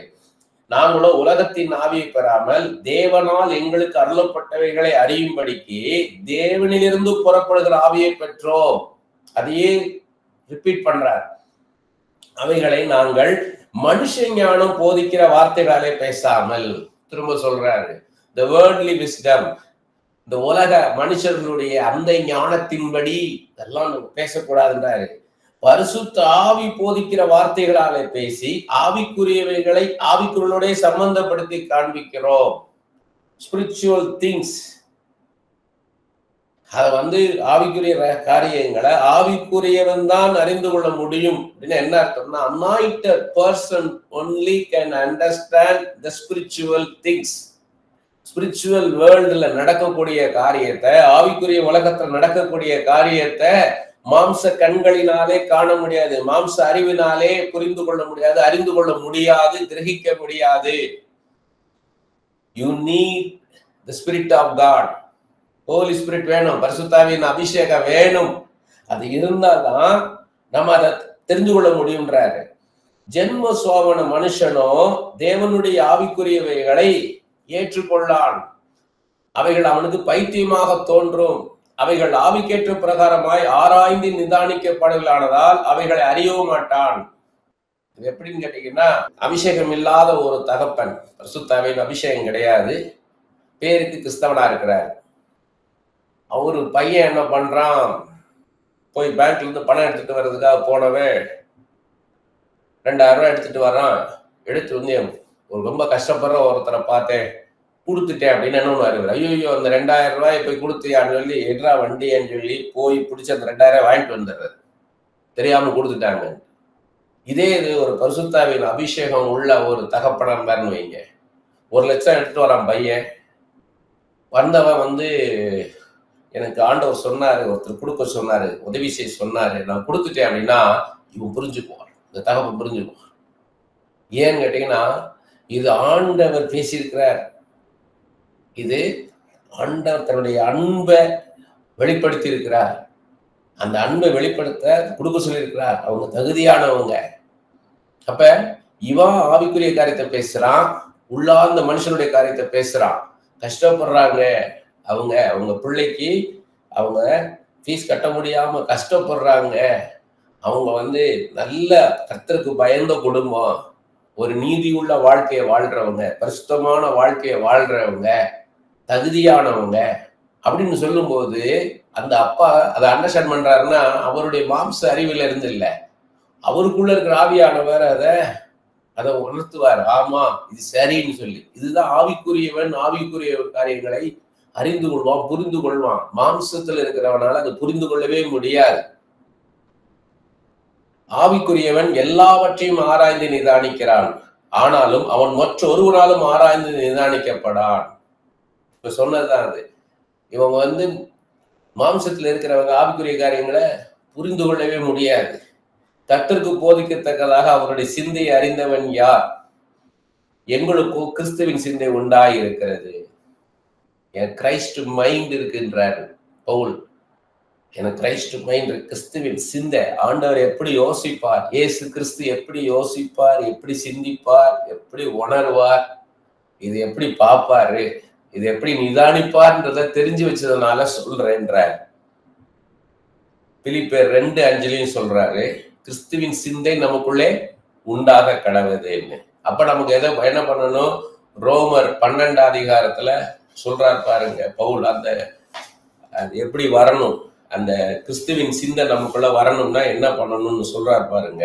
நாங்களோ உலகத்தின் ஆவியை பெறாமல் தேவனால் எங்களுக்கு அருளப்பட்டவைகளை அறியும்படிக்கு தேவனிலிருந்து புறப்படுகிற ஆவியை பெற்றோம். அதையே ரிப்பீட் பண்றார். அவைகளை நாங்கள் மனுஷ ஞானம் போதிக்கிற வார்த்தைகளாலே பேசாமல், திரும்ப சொல்றாரு, the worldly wisdom, இந்த உலக மனுஷர்களுடைய அந்த ஞானத்தின்படி இதெல்லாம் பேசக்கூடாதுன்றாரு. பரிசுத்த ஆவி போதிக்கிற வார்த்தைகளாலே பேசி ஆவிக்குரியவைகளை ஆவிக்குரியவர்களோட சம்பந்தப்படுத்தி காண்பிக்கிறோம். ஸ்பிரிச்சுவல் திங்ஸ், அதை ஆவிக்குரிய காரியங்களை ஆவிக்குரியவன் தான் அறிந்து கொள்ள முடியும் அப்படின்னு என்ன அர்த்தம்னா, anointed person only can understand the spiritual things. Spiritual வேர்ல்டுல நடக்கக்கூடிய காரியத்தை, ஆவிக்குரிய உலகத்துல நடக்கக்கூடிய காரியத்தை மாம்ச கண்களினாலே காண முடியாது, மாம்ச அறிவினாலே புரிந்து கொள்ள முடியாது, அறிந்து கொள்ள முடியாது, கிரகிக்க முடியாது. You need the spirit of God. Holy spirit வேணும், பரிசுத்தாவியின் அபிஷேகம் வேணும். அது இருந்தால்தான் நம்ம அதை தெரிந்து கொள்ள முடியும்ன்றாரு. ஜென்ம சோபன மனுஷனோ தேவனுடைய ஆவிக்குரியவைகளை ஏற்றுக்கொள்ளான். அவைகள் அவனுக்கு பைத்தியமாக தோன்றும். அவைகள் ஆவிக்கேற்ற பிரகாரமாய் ஆராய்ந்து நிதானிக்கப்படுகளானதால் அவைகளை அறியவும் மாட்டான். இது எப்படின்னு கேட்டீங்கன்னா, அபிஷேகம் இல்லாத ஒரு தகப்பன், பரிசுத்தாவின் அபிஷேகம் கிடையாது, பேருக்கு கிறிஸ்தவனா இருக்கிறார். அவரு பையன் என்ன பண்றான், போய் பேங்க்ல இருந்து பணம் எடுத்துட்டு வர்றதுக்காக போனவன் 2000 ரூபாய் எடுத்துட்டு வரான். எடுத்து ஒரு ரொம்ப கஷ்டப்படுற ஒருத்தரை பார்த்தேன், கொடுத்துட்டேன் அப்படின்னு என்ன ஒன்று, ஐயோ அந்த 2000 ரூபாய் போய் கொடுத்தியான்னு சொல்லி எட்ரா வண்டின்னு சொல்லி போய் பிடிச்சி அந்த 2000 வாங்கிட்டு வந்துடுறது, தெரியாம கொடுத்துட்டாங்க. இதே இது ஒரு பரிசுத்தாவின் அபிஷேகம் உள்ள ஒரு தகப்பனர்னு வைங்க, 1 லட்சம் எடுத்துட்டு வரான் பையன். வந்தவன் எனக்கு ஆண்டவர் சொன்னாரு, ஒருத்தர் கொடுக்க சொன்னாரு, உதவி செய்ய சொன்னாரு, நான் கொடுத்துட்டேன் அப்படின்னா இவன் புரிஞ்சுக்குவான், இந்த தகப்பன் புரிஞ்சுக்குவான். ஏன்னு கேட்டீங்கன்னா, இது ஆண்டவர் பேசியிருக்கிறார். இது ஆண்டவர் தன்னுடைய அன்பை வெளிப்படுத்தி இருக்கிறார். அந்த அன்பை வெளிப்படுத்த கொடுக்க சொல்லியிருக்கிறார். அவங்க தகுதியானவங்க. அப்ப இவன் ஆவிக்குரிய காரியத்தை பேசுறான், உள்ளார்ந்த மனுஷனுடைய காரியத்தை பேசுறான். கஷ்டப்படுறாங்க அவங்க, அவங்க பிள்ளைக்கு அவங்க ஃபீஸ் கட்ட முடியாம கஷ்டப்படுறாங்க. அவங்க நல்ல கர்த்தருக்கு பயந்த குடும்பம், ஒரு நீதியுள்ள வாழ்க்கையை வாழ்றவங்க, பரிசுத்தமான வாழ்க்கையை வாழ்றவங்க, தகுதியானவங்க அப்படின்னு சொல்லும் போது அந்த அப்பா அதை அண்டர்ஸ்டாண்ட் பண்றாருன்னா அவருடைய மாம்ச அறிவில இருந்து இல்ல, அவருக்குள்ள இருக்கிற ஆவியானவர் அதை உணர்த்துவார். ஆமா, இது சரின்னு சொல்லி. இதுதான் ஆவிக்குரியவன் ஆவிக்குரிய காரியங்களை அறிந்து கொள்வான், புரிந்து கொள்வான். மாம்சத்துல இருக்கிறவனால அதை புரிந்து கொள்ளவே முடியாது. ஆவிக்குரியவன் எல்லாவற்றையும் ஆராய்ந்து நிதானிக்கிறான், ஆனாலும் அவன் மற்றொருவராலும் ஆராய்ந்து நிதானிக்கப்படான். இப்ப சொன்னதுதான் அது. இவங்க மாம்சத்துல இருக்கிறவங்க ஆவிக்குரிய காரியங்களை புரிந்து கொள்ளவே முடியாது. கர்த்தருக்கு போதிக்கத்தக்கதாக அவருடைய சிந்தையை அறிந்தவன் யார்? எங்களுக்கோ கிறிஸ்துவின் சிந்தை உண்டாய் இருக்கிறது. என் கிரைஸ்ட் மைண்ட் இருக்குன்றார் பவுல். எனக்கு கிரைஸ்ட் மைண்ட், கிறிஸ்துவின் சிந்தை. ஆண்டவர் எப்படி யோசிப்பார், இயேசு கிறிஸ்து எப்படி யோசிப்பார், எப்படி சிந்திப்பார், எப்படி உணர்வார், இது எப்படி பார்ப்பாரு, இது எப்படி நிதானிப்பார்ன்றத தெரிஞ்சு வச்சதுனால சொல்றேன்றார். பிலிப்பியர் 2:5 சொல்றாரு, கிறிஸ்துவின் சிந்தை நமக்குள்ளே உண்டாக கடவுதுன்னு. அப்ப நமக்கு என்ன பண்ணணும்? ரோமர் 12 சொல்றார் பாருங்க பவுல், அந்த எப்படி வரணும், அந்த கிறிஸ்துவின் சிந்தை நமக்குள்ள வரணும்னா என்ன பண்ணணும்னு சொல்றார் பாருங்க.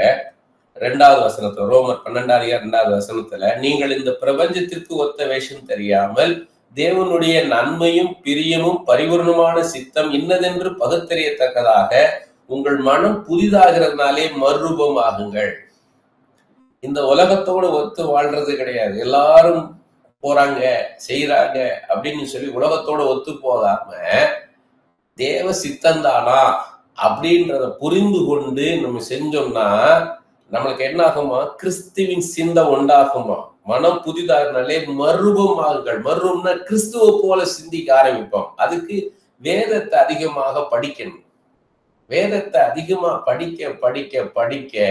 2வது வசனத்துல, ரோமர் 12:2 நீங்கள் இந்த பிரபஞ்சத்திற்கு ஒத்த வேஷம் தெரியாமல் தேவனுடைய நன்மையும் பிரியமும் பரிபூர்ணமான சித்தம் இன்னதென்று பகுத்தறியத்தக்கதாக உங்கள் மனம் புதிதாகிறதுனாலே மறுரூபம் ஆகுங்கள். இந்த உலகத்தோடு ஒத்து வாழ்றது கிடையாது. எல்லாரும் போறாங்க செய்யறாங்க அப்படின்னு சொல்லி உலகத்தோட ஒத்து போகாம தேவ சித்தந்தானா அப்படின்றத புரிந்து கொண்டு நம்ம செஞ்சோம்னா நம்மளுக்கு என்ன ஆகுமா? கிறிஸ்துவின் சிந்தை உண்டாகுமா? மனம் புதிதாகனாலே மறுரூபமாகுங்கள். மறுரூபம்னா கிறிஸ்துவ போல சிந்திக்க ஆரம்பிப்போம். அதுக்கு வேதத்தை அதிகமாக படிக்கணும். வேதத்தை அதிகமா படிக்க படிக்க படிக்க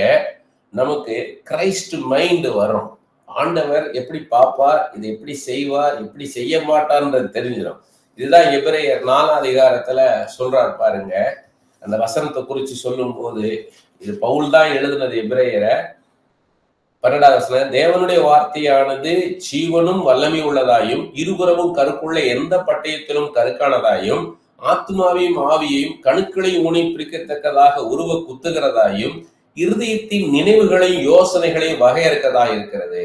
நமக்கு கிரைஸ்ட் மைண்ட் வரும். ஆண்டவர் எப்படி பார்ப்பார், இது எப்படி செய்வார், எப்படி செய்ய மாட்டார்ன்றது தெரிஞ்சிடும். இதுதான் எபிரேயர் 4 சொல்றார் பாருங்க. அந்த வசனத்தை குறிச்சு சொல்லும் போது, இது பவுல் தான் எழுதுனது எபிரேயரை. 12 தேவனுடைய வார்த்தையானது ஜீவனும் வல்லமை உள்ளதாயும் இருபுறமும் கருக்குள்ள எந்த பட்டயத்திலும் கருக்கானதாயும் ஆத்மாவையும் ஆவியையும் கணுக்களையும் ஊனி பிரிக்கத்தக்கதாக உருவ குத்துகிறதாயும் இருதயத்தின் நினைவுகளையும் யோசனைகளையும் வகையறுக்கதா இருக்கிறது.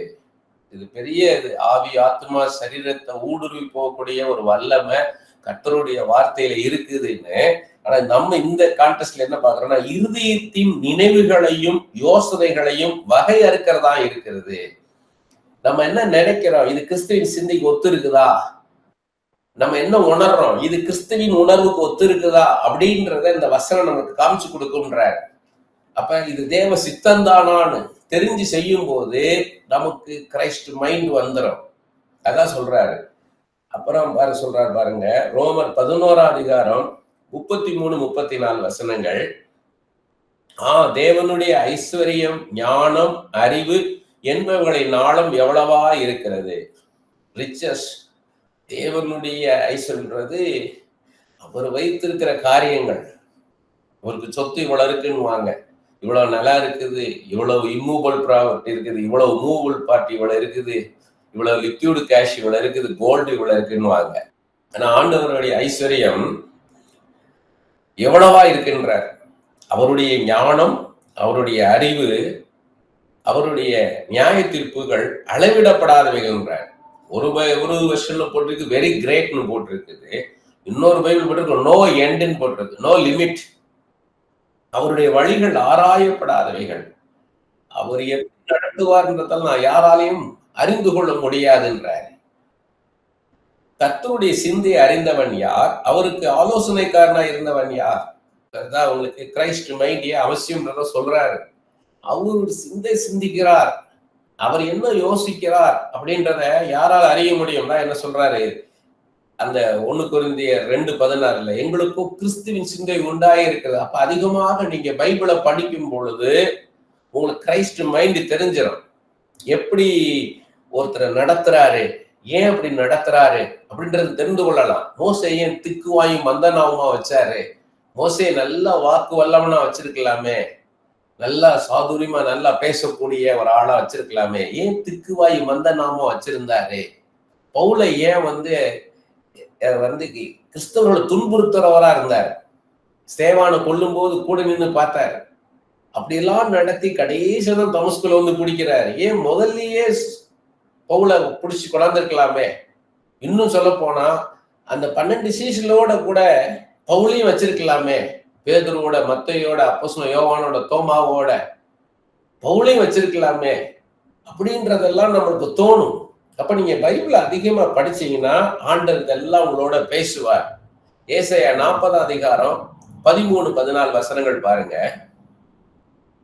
இது பெரிய இது. ஆவி ஆத்மா சரீரத்தை ஊடுருவி போகக்கூடிய ஒரு வல்லமை கர்த்தருடைய வார்த்தையில இருக்குதுன்னு. ஆனா நம்ம இந்த கான்டெஸ்ட்ல என்ன பாக்குறோம்னா, இருதயத்தின் நினைவுகளையும் யோசனைகளையும் வகையறுக்கிறதா இருக்கிறது. நம்ம என்ன நினைக்கிறோம், இது கிறிஸ்துவின் சிந்தைக்கு ஒத்து இருக்குதா, நம்ம என்ன உணர்றோம், இது கிறிஸ்துவின் உணர்வுக்கு ஒத்து இருக்குதா அப்படின்றத இந்த வசனம் நமக்கு காமிச்சு கொடுக்கும்ன்றார். அப்ப இது தேவ சித்தந்தானான்னு தெரிஞ்சு செய்யும் போது நமக்கு கிரைஸ்ட் மைண்ட் வந்துடும். அதான் சொல்றாரு. அப்புறம் சொல்றாரு பாருங்க, ரோமர் 11 33, 34 தேவனுடைய ஐஸ்வர்யம் ஞானம் அறிவு என்பவர்களை நாளும் எவ்வளவா இருக்கிறது. ரிச்சஸ், தேவனுடைய ஐஸ்வர்யன்றது அவர் வைத்திருக்கிற காரியங்கள். அவருக்கு சொத்து இவ்வளவு இருக்குன்னு, இவ்வளவு நல்லா இருக்குது, இவ்வளவு இம்மூவபிள் ப்ராப்பர்ட்டி இருக்குது, இவ்வளவு மூவபிள் பார்ட்டி இவ்வளவு இருக்குது, இவ்வளவு லிக்விட் கேஷ் இவ்வளவு இருக்குது, கோல்டு இவ்வளவு இருக்குன்னு. ஆனா ஆண்டவருடைய ஐஸ்வர்யம் எவ்வளவா இருக்கின்றார். அவருடைய ஞானம், அவருடைய அறிவு, அவருடைய நியாய தீர்ப்புகள் அளவிடப்படாதவைகின்றார். ஒரு வெர்ஷன்ல போட்டிருக்கு வெரி கிரேட்னு போட்டிருக்குது. இன்னொரு பைபிள் போட்டிருக்கு நோ எண்ட்னு போட்டிருக்கு, நோ லிமிட். அவருடைய வழிகள் ஆராயப்படாதவைகள். அவர் எப்படி நடத்துவார்ன்றதெல்லாம் யாராலையும் அறிந்து கொள்ள முடியாதுன்றார். கர்த்தருடைய சிந்தையை அறிந்தவன் யார், அவருக்கு ஆலோசனைக்காரனா இருந்தவன் யார்? அவங்களுக்கு கிரைஸ்ட் மைண்ட் அவசியம்ன்றத சொல்றாரு. அவர் சிந்தை சிந்திக்கிறார். அவர் என்ன யோசிக்கிறார் அப்படின்றத யாரால் அறிய முடியும்? என்ன சொல்றாரு அந்த 1 கொரிந்தியர் 2:16 எங்களுக்கும் கிறிஸ்துவின் சிந்தை உண்டாகி இருக்கிறது. அப்ப அதிகமாக நீங்க பைபிளை படிக்கும் பொழுது உங்களுக்கு கிரைஸ்ட் மைண்ட் தெரிஞ்சிடும். எப்படி ஒருத்தர் நடத்துறாரு, ஏன் அப்படி நடத்துறாரு அப்படின்றது தெரிந்து கொள்ளலாம். மோசே ஏன் திக்குவாயும் மந்தனாவுமா வச்சாரு? மோசே நல்லா வாக்கு வல்லவனா வச்சிருக்கலாமே, நல்லா சாதுரியமா நல்லா பேசக்கூடிய ஒரு ஆளா வச்சிருக்கலாமே, ஏன் திக்குவாயு மந்தனாமா வச்சிருந்தாரு? பவுலை ஏன் வந்து கிறிஸ்தவர்களை துன்புறுத்துறவரா இருந்தார்? ஸ்தேவானை கொல்லும் போது கூட நின்று பார்த்தாரு. அப்படியெல்லாம் நடத்தி கடைசிதான் தமஸ்குல வந்து பிடிக்கிறாரு. ஏன் முதல்லயே பவுலை பிடிச்சி கொண்டாந்துருக்கலாமே? இன்னும் சொல்ல போனா அந்த 12 சீஷர்களோட கூட பவுலையும் வச்சிருக்கலாமே. பேதுருவோட, மத்தையோட, அப்போஸ்தலன் யோவானோட, தோமாவோட பவுலையும் வச்சிருக்கலாமே அப்படின்றதெல்லாம் நம்மளுக்கு தோணும். அப்ப நீங்க பைபிள் அதிகமா படிச்சீங்கன்னா ஆண்டவர் இதெல்லாம் உங்களோட பேசுவார். ஏசாயா 40:13-14 பாருங்க.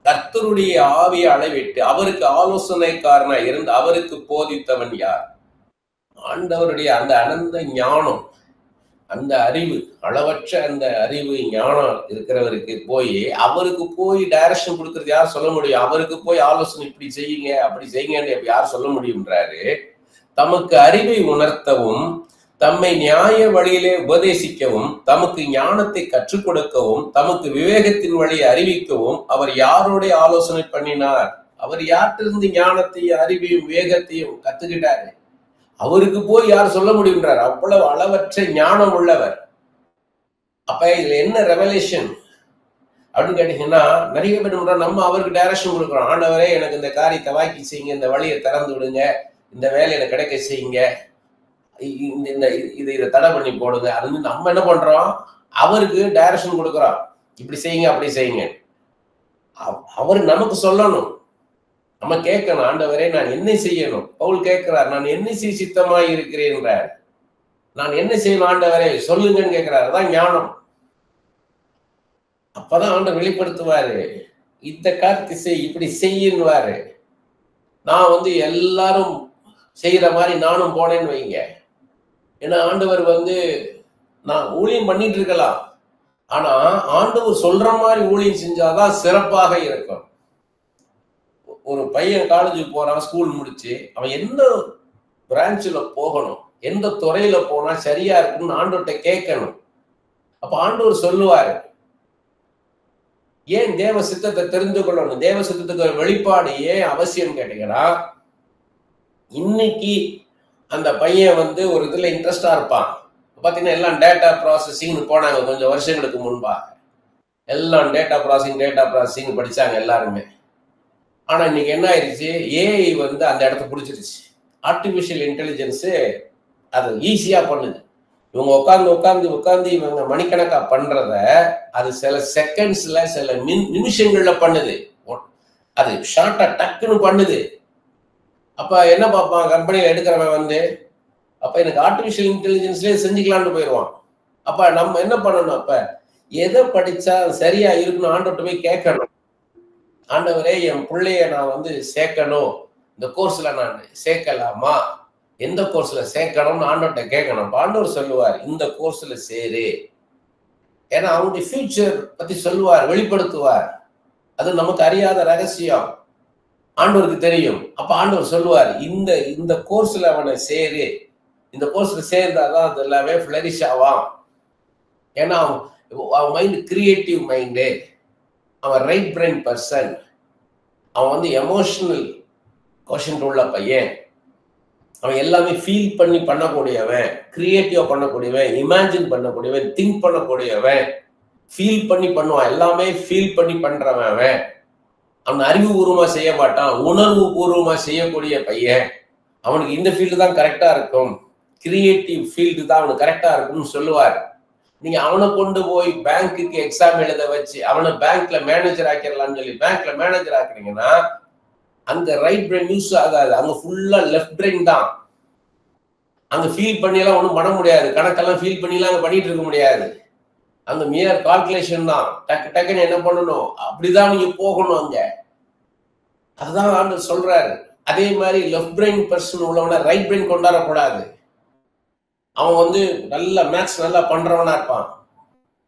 கர்த்தருடைய ஆவியை அளவிட்டு அவருக்கு ஆலோசனைக்காரனா இருந்து அவருக்கு போதித்தவன் யார்? ஆண்டவருடைய அந்த அனந்த ஞானம், அந்த அறிவு, அளவற்ற அந்த அறிவு ஞானம் இருக்கிறவருக்கு அவருக்கு போய் டைரக்ஷன் கொடுக்கறது யார் சொல்ல முடியும்? அவருக்கு போய் ஆலோசனை இப்படி செய்யுங்க அப்படி செய்யுங்கன்னு யார் சொல்ல முடியும்ன்றாரு. தமக்கு அறிவை உணர்த்தவும், தம்மை நியாய வழியிலே உபதேசிக்கவும், தமக்கு ஞானத்தை கற்றுக் கொடுக்கவும், தமக்கு விவேகத்தின் வழியை அறிவிக்கவும் அவர் யாரோட ஆலோசனை பண்ணினார்? அவர் யார்கிட்ட ஞானத்தையும் அறிவையும் விவேகத்தையும் கத்துக்கிட்டாரு? அவருக்கு போய் யார் சொல்ல முடியுன்றார்? அவ்வளவு அளவற்ற ஞானம் உள்ளவர். அப்ப இதுல என்ன ரெவலேஷன் அப்படின்னு கேட்டீங்கன்னா, நிறைய பேர் நம்ம அவருக்கு டைரக்ஷன் கொடுக்குறோம். ஆண்டவரே எனக்கு இந்த காரியத்தை வாக்கி செய்யுங்க, இந்த வழியை திறந்து விடுங்க, இந்த வேலையில கிடைக்க செய்யுங்க, இதை தடை பண்ணி போடுங்க. அது வந்து நம்ம என்ன பண்றோம்? அவருக்கு டைரக்ஷன் கொடுக்குறோம், இப்படி செய்யுங்க அப்படி செய்யுங்க. அவர் நமக்கு சொல்லணும், நம்ம கேட்கணும். ஆண்டவரே நான் என்ன செய்யணும்? பவுல் கேட்கிறார், நான் என்ன செய்ய சித்தமாய் இருக்கிறேன், நான் என்ன செய்யணும் ஆண்டவரே சொல்லுங்கன்னு கேட்கிறார். அதான் ஞானம். அப்பதான் ஆண்டவர் வெளிப்படுத்துவாரு, இந்த காரியத்தை செய், இப்படி செய்யுன்னுவாரு. நான் வந்து எல்லாரும் செய்யற மாதிரி நானும் போனேன்னு வைங்க. ஏன்னா ஆண்டவர் வந்து நான் ஊழியம் பண்ணிட்டு இருக்கலாம், ஆனா ஆண்டவர் சொல்ற மாதிரி ஊழியம் செஞ்சாதான் சிறப்பாக இருக்கும். ஒரு பையன் காலேஜுக்கு போறான், ஸ்கூல் முடிச்சு, அவன் எந்த பிரான்ச்ல போகணும், எந்த துறையில போனா சரியா இருக்குன்னு ஆண்டவர்கிட்ட கேட்கணும். அப்ப ஆண்டவர் சொல்லுவாரு. ஏன் தேவ சித்தத்தை தெரிந்து கொள்ளணும்? தேவ சித்தத்துக்கு வெளிப்பாடு ஏன் அவசியம் கேட்டீங்கன்னா, இன்னைக்கு அந்த பையன் வந்து ஒரு இதுல இன்ட்ரெஸ்டா இருப்பான். பாத்தீங்கன்னா எல்லாம் டேட்டா ப்ராசஸிங் போனாங்க கொஞ்சம் வருஷங்களுக்கு முன்பா. எல்லாம் டேட்டா ப்ராசஸிங் படிச்சாங்க எல்லாருமே. ஆனா இன்னைக்கு என்ன ஆயிடுச்சு? ஏஐ வந்து அந்த இடத்த பிடிச்சிருச்சு. ஆர்டிபிஷியல் இன்டெலிஜென்ஸ் அது ஈஸியா பண்ணுது. இவங்க உட்காந்து இவங்க மணிக்கணக்கா பண்றத அது சில செகண்ட்ஸ்ல, சில நிமிஷங்கள்ல பண்ணுது. அது ஷார்ட்டா டக்குன்னு பண்ணுது. அப்ப என்ன பார்ப்பான் கம்பெனியில எடுக்கிறவன் வந்து, அப்ப எனக்கு ஆர்டிபிஷியல் இன்டெலிஜென்ஸ்லயே செஞ்சுக்கலான்னு போயிடுவான். அப்ப நம்ம என்ன பண்ணணும்? அப்ப எதை படிச்சா சரியா இருக்குன்னு ஆண்டவர்கிட்ட போய் கேட்கணும். ஆண்டவரே என் பிள்ளைய நான் வந்து சேர்க்கணும், இந்த கோர்ஸ்ல நான் சேர்க்கலாமா, எந்த கோர்ஸ்ல சேர்க்கணும்னு ஆண்டவர்கிட்ட கேட்கணும். ஆண்டவர் சொல்லுவார், இந்த கோர்ஸ்ல சேரு. ஏன்னா அவங்களுடைய ஃபியூச்சர் பத்தி சொல்லுவார், வெளிப்படுத்துவார். அது நமக்கு அறியாத ரகசியம், ஆண்டவருக்கு தெரியும். அப்ப ஆண்டவர் சொல்லுவார், இந்த கோர்ஸ்ல அவனை சேரு, இந்த கோர்ஸ்ல சேர்ந்தாதான் அது எல்லாமே ஃபிளரிஷ் ஆவான். ஏன்னா அவன் மைண்ட் கிரியேட்டிவ் மைண்டு, அவன் ரைட் பிரெயின் பர்சன், அவன் வந்து எமோஷனல் கோஷன்ட் உள்ள பையன், அவன் எல்லாமே ஃபீல் பண்ணி பண்ணக்கூடியவன், கிரியேட்டிவா பண்ணக்கூடியவன், இமேஜின் பண்ணக்கூடியவன், திங்க் பண்ணக்கூடியவன், ஃபீல் பண்ணி பண்ணுவான், எல்லாமே ஃபீல் பண்ணி பண்றவன். அவன் அறிவு பூர்வமா செய்ய மாட்டான், உணர்வு பூர்வமா செய்யக்கூடிய பையன். அவனுக்கு இந்த ஃபீல்டு தான் கரெக்டா இருக்கும், கிரியேட்டிவ் ஃபீல்டு தான் அவனுக்கு கரெக்டா இருக்கும்னு சொல்லுவார். நீங்க அவனை கொண்டு போய் பேங்க்குக்கு எக்ஸாம் எழுத வச்சு அவனை பேங்க்ல மேனேஜர் ஆக்கிடலாம்னு சொல்லி பேங்க்ல மேனேஜர் ஆக்குறீங்கன்னா, அங்க ரைட் பிரெயின் யூஸ் ஆகாது, அங்க ஃபுல்லா லெஃப்ட் பிரெயின் தான். அங்க ஃபீல் பண்ணி எல்லாம் ஒண்ணும் பண்ண முடியாது, கணக்கெல்லாம் ஃபீல் பண்ணி எல்லாம் அங்க பண்ணிட்டு இருக்க முடியாது. அந்த மியர் கால்குலேஷன் தான், டக்குன்னு என்ன பண்ணணும், அப்படிதான் நீங்க போகணும் அங்க. அதுதான் ஆண்டவர் சொல்றாரு. அதே மாதிரி லெஃப்ட் பிரெயின் பர்சன் உள்ளவன ரைட் பிரெயின் கொண்டாடக்கூடாது. அவன் நல்ல மேத்ஸ் நல்லா பண்றவனா இருப்பான்.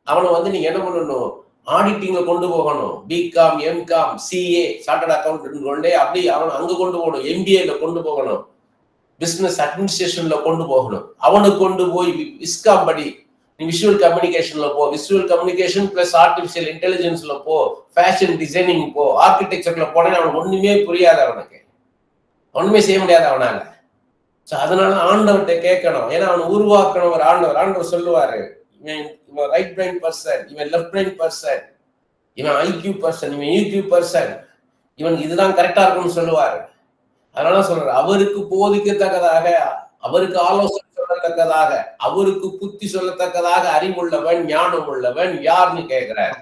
அவனை நீங்க என்ன பண்ணணும், ஆடிட்டிங்ல கொண்டு போகணும். BCom, MCom, CA, chartered accountant கொண்டே அப்படி அவனை அங்க கொண்டு போகணும். எம்பிஏல கொண்டு போகணும். பிசினஸ் அட்மினிஸ்ட்ரேஷன்ல கொண்டு போகணும். அவனுக்கு கொண்டு போய் விஸ்காம் படி, நீ விஷுவல் கம்யூனிகேஷன்ல போ, விஷுவல் கம்யூனிகேஷன் பிளஸ் ஆர்டிபிஷியல் இன்டெலிஜென்ஸ்ல போ, ஃபேஷன் டிசைனிங் போ, ஆர்கிடெக்சர்ல போனேன்னு அவனுக்கு ஒண்ணுமே புரியாது. அவனுக்கு ஒண்ணுமே செய்ய முடியாது அவனால. அதனால ஆண்டவர்கிட்ட கேட்கணும். ஏன்னா அவனை உருவாக்கணும் ஒரு ஆண்டவர். ஆண்டவர் சொல்லுவாரு, இவன் ரைட் பிரெயின் பர்சன், இவன் லெஃப்ட் பிரெயின் பர்சன், இவன் ஐக்யூ பர்சன், இவன் யூக்யூ பர்சன், இவனுக்கு இதுதான் கரெக்டா இருக்கும்னு சொல்லுவாரு. அதனால சொல்றாரு, அவருக்கு போதிக்கத்தக்கதாக, அவருக்கு ஆலோசனை சொல்லத்தக்கதாக, அவருக்கு புத்தி சொல்லத்தக்கதாக அறிவுள்ளவன் ஞானம் உள்ளவன் யாருன்னு கேட்கிறார்.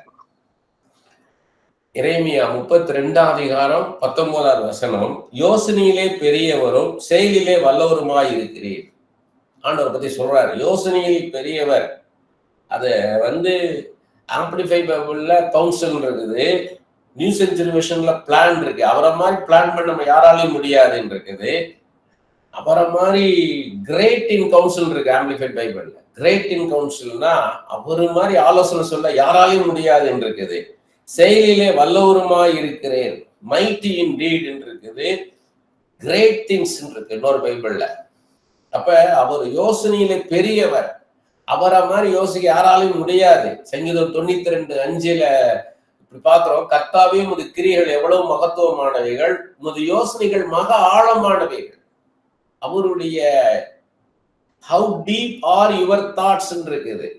எரேமியா 32:19 யோசனையிலே பெரியவரும் செயலிலே வல்லவருமாய் இருக்கிறீர். ஆண்டவர் பத்தி சொல்றாரு, யோசனையில் பெரியவர். அது ஆம்பிளிஃபை பைபிள்ல கவுன்சில் இருக்குது, நியூ செஞ்சுரி வெர்ஷன்ல பிளான் இருக்கு. அவரை மாதிரி பிளான் பண்ண நம்ம யாராலையும் முடியாதுன்னு இருக்குது. அவரை மாதிரி கிரேட் இன் கவுன்சில் இருக்கு ஆம்பிளிஃபைட் பைபிள்ல. கிரேட் இன் கவுன்சில்னா அவரு மாதிரி ஆலோசனை சொல்ல யாராலையும் முடியாதுன்னு இருக்குது. செயலிலே வல்லவருமாய் இருக்கிறேன், மைட்டி இன் டீட் இருக்குது, கிரேட் திங்ஸ் இருக்கு இன்னொரு பைபிள்ல. அப்ப அவர் யோசனையிலே பெரியவர். அவரை மாதிரி யோசிக்க யாராலையும் முடியாது. சங்கீதம் 92:5 இப்படி பாக்குறோம், கர்த்தாவே உமது கிரியைகள் எவ்வளவு மகத்துவமானவைகள், உமது யோசனைகள் மக ஆழமானவைகள். அவருடைய how deep are your thoughts இருக்குது.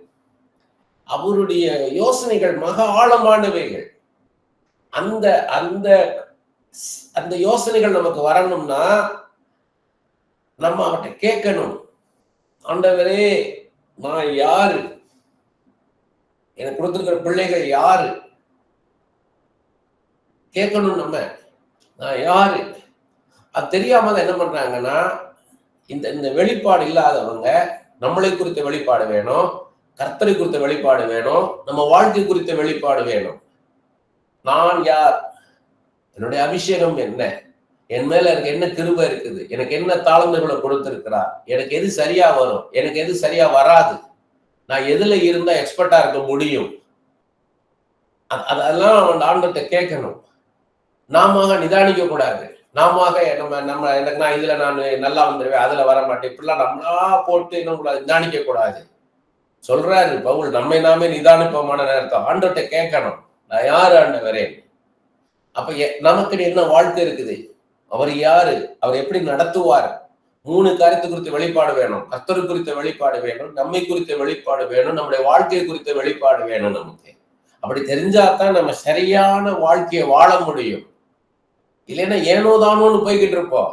அவருடைய யோசனைகள் மக ஆழமானவைகள். அந்த அந்த அந்த யோசனைகள் நமக்கு வரணும்னா நம்ம அவர்கிட்ட கேட்கணும். ஆண்டவரே, நான் யாரு, எனக்கு கொடுத்திருக்கிற பிள்ளைகள் யாரு கேட்கணும். நம்ம நான் யாரு அது தெரியாம தான் என்ன பண்றாங்கன்னா, இந்த வெளிப்பாடு இல்லாதவங்க நம்மளை குறித்த வெளிப்பாடு வேணும், கர்த்தரை குறித்த வெளிப்பாடு வேணும், நம்ம வாழ்க்கை குறித்த வெளிப்பாடு வேணும். நான் யார், என்னுடைய அபிஷேகம் என்ன, என் மேல எனக்கு என்ன கிருபை இருக்குது, எனக்கு என்ன தாளந்துகளை கொடுத்திருக்கிறார், எனக்கு எது சரியா வரும், எனக்கு எது சரியா வராது, நான் எதுல இருந்தா எக்ஸ்பர்ட்டா இருக்க முடியும், அதெல்லாம் அவன் ஆண்டவர்கிட்ட கேட்கணும். நாம நிதானிக்க கூடாது. நாம எனக்கு நான் இதுல நான் நல்லா வந்துடுவேன், அதுல வர மாட்டேன், இப்படிலாம் நம்மளா போட்டு என்ன நிதானிக்க கூடாது. சொல்றாரு பவுல், நம்மை நாமே நிதானிப்பமான நேரத்தை ஆண்டவர்கிட்ட கேட்கணும். நான் யாரு ஆண்டவரே? அப்ப நமக்கு என்ன வாழ்க்கை இருக்குது, அவர் யாரு, அவர் எப்படி நடத்துவார், 3 காரியத்தை குறித்த வெளிப்பாடு வேணும். கர்த்தர் குறித்த வெளிப்பாடு வேணும், நம்மை குறித்த வெளிப்பாடு வேணும், நம்முடைய வாழ்க்கை குறித்த வெளிப்பாடு வேணும். நமக்கு அப்படி தெரிஞ்சாதான் நம்ம சரியான வாழ்க்கையை வாழ முடியும். இல்லைன்னா ஏனோதானோன்னு போய்கிட்டு இருப்போம்,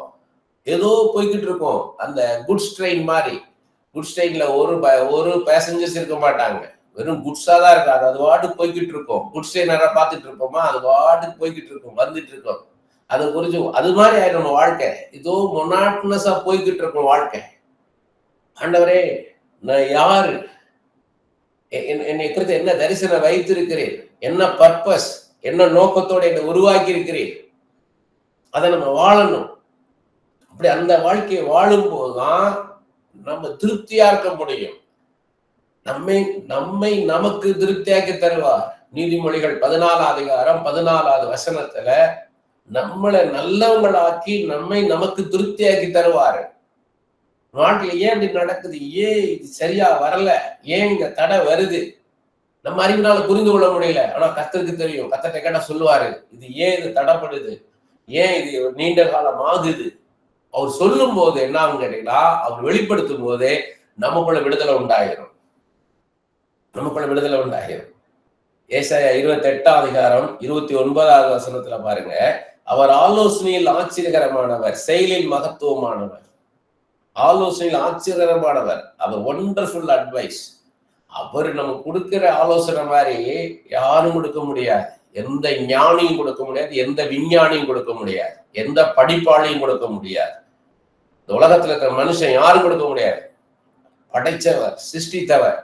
ஏதோ போய்கிட்டு இருக்கோம். அந்த குட்ஸ் ட்ரெயின் மாதிரி. குட்ஸ் ட்ரெயின்ல ஒரு பேசஞ்சர்ஸ் இருக்க மாட்டாங்க, வெறும் குட்ஸா தான் இருக்காது. அது வாட்டுக்கு போய்கிட்டு இருக்கோம். குட்ஸ் ட்ரெயின் நேரம் பார்த்துட்டு இருப்போமா, அது வாட்டுக்கு போய்கிட்டு இருக்கோம், வந்துட்டு இருக்கோம். அதை குறிச்சு அது மாதிரி ஆயிடும் வாழ்க்கை. இதோ மொனாட்டனஸா போய்கிட்டு இருக்கும் வாழ்க்கை. ஆண்டவரே, நான் யாரு, என்னை குறித்து என்ன தரிசனம் வைத்திருக்கிறேன், என்ன பர்பஸ், என்ன நோக்கத்தோட என்னை உருவாக்கி இருக்கிறேன், அதை நம்ம வாழணும். அப்படி அந்த வாழ்க்கையை வாழும் போதுதான் நம்ம திருப்தியா இருக்க முடியும். நம்மை நமக்கு திருப்தியாக்கி தருவார். நீதிமொழிகள் 14:14 நம்மளை நல்லவங்களாக்கி நம்மை நமக்கு திருப்தியாக்கி தருவாரு. நாட்டில் ஏன் இப்படி நடக்குது, ஏன் இது சரியா வரல, ஏன் இங்க தடை வருது, நம்ம அறிவினால புரிந்து கொள்ள முடியல. ஆனா கர்த்தருக்கு தெரியும். கர்த்தர்ட்ட கேட்டா சொல்லுவாரு, இது ஏன் இது தடைப்படுது, ஏன் இது நீண்ட காலம் ஆகுது. அவர் சொல்லும் போது என்ன ஆகும் கேட்டீங்களா, அவர் வெளிப்படுத்தும் போதே நமக்குள்ள விடுதலை உண்டாயிரும். நமக்குள்ள விடுதலை உண்டாயிரும். ஏசாயா 28:29 பாருங்க, அவர் ஆலோசனையில் ஆச்சரியகரமானவர், செயலில் மகத்துவமானவர். ஆலோசனையில் ஆச்சரியகரமானவர், அவர் ஒண்டர்ஃபுல் அட்வைஸ். அவர் நமக்கு கொடுக்கிற ஆலோசனை மாதிரி யாரும் கொடுக்க முடியாது. எந்த ஞானியும் கொடுக்க முடியாது, எந்த விஞ்ஞானியும் கொடுக்க முடியாது, எந்த படிப்பாளையும் கொடுக்க முடியாது. இந்த உலகத்துல இருக்கிற மனுஷன் யாரும் கொடுக்க முடியாது. படைச்சவர், சிருஷ்டித்தவர்,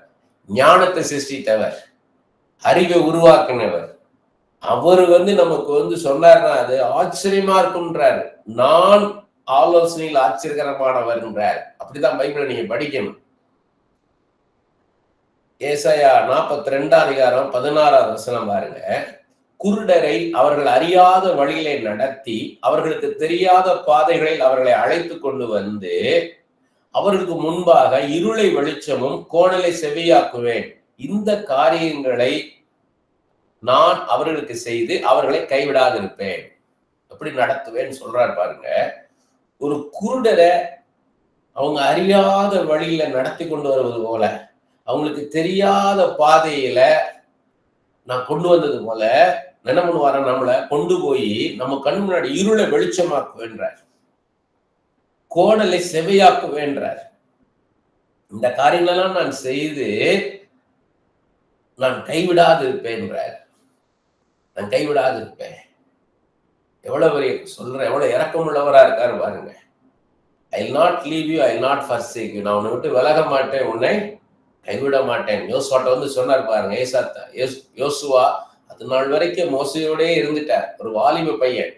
ஞானத்தை சிருஷ்டித்தவர், அறிவை உருவாக்கினவர், அவர் நமக்கு சொன்னார்னா அது ஆச்சரியமா இருக்கும்ன்றார். நான் ஆலோசனையில் ஆச்சரியகரமானவர்ன்றார். அப்படிதான் பைபிளை நீங்க படிக்கணும். ஏசாயா 42:16 பாருங்க. குருடரை அவர்கள் அறியாத வழியிலே நடத்தி அவர்களுக்கு தெரியாத பாதைகளில் அவர்களை அழைத்து கொண்டு வந்து அவர்களுக்கு முன்பாக இருளை வெளிச்சமும் கோணலை செவியாக்குவேன். இந்த காரியங்களை நான் அவர்களுக்கு செய்து அவர்களை கைவிடாதிருப்பேன். எப்படி நடத்துவேன்னு சொல்றாரு பாருங்க. ஒரு குருடரை அவங்க அறியாத வழியில நடத்தி கொண்டு வருவது போல, அவங்களுக்கு தெரியாத பாதையில நான் கொண்டு வந்தது போல என்ன பண்ணுவார, நம்மளை கொண்டு போய் நம்ம கண் முன்னாடி இருளை வெளிச்சமாக்குவேன்றார், கோணலை செவையாக்குவேன்றார். இந்த காரியங்களெல்லாம் நான் செய்து நான் கைவிடாது இருப்பேன்றார். நான் கைவிடாது இருப்பேன். எவ்வளவு எவ்வளவு இரக்கமுள்ளவரா இருக்காரு பாருங்க. I will not leave you, I will not forsake you. நான் உன்னை விட்டு விலக மாட்டேன், உன்னை கைவிட மாட்டேன். யோசுவாட்ட சொன்னார் பாருங்க. யோசுவா அது நாள் வரைக்கும் மோசையோடே இருந்துட்டார். ஒரு வாலிப பையன்.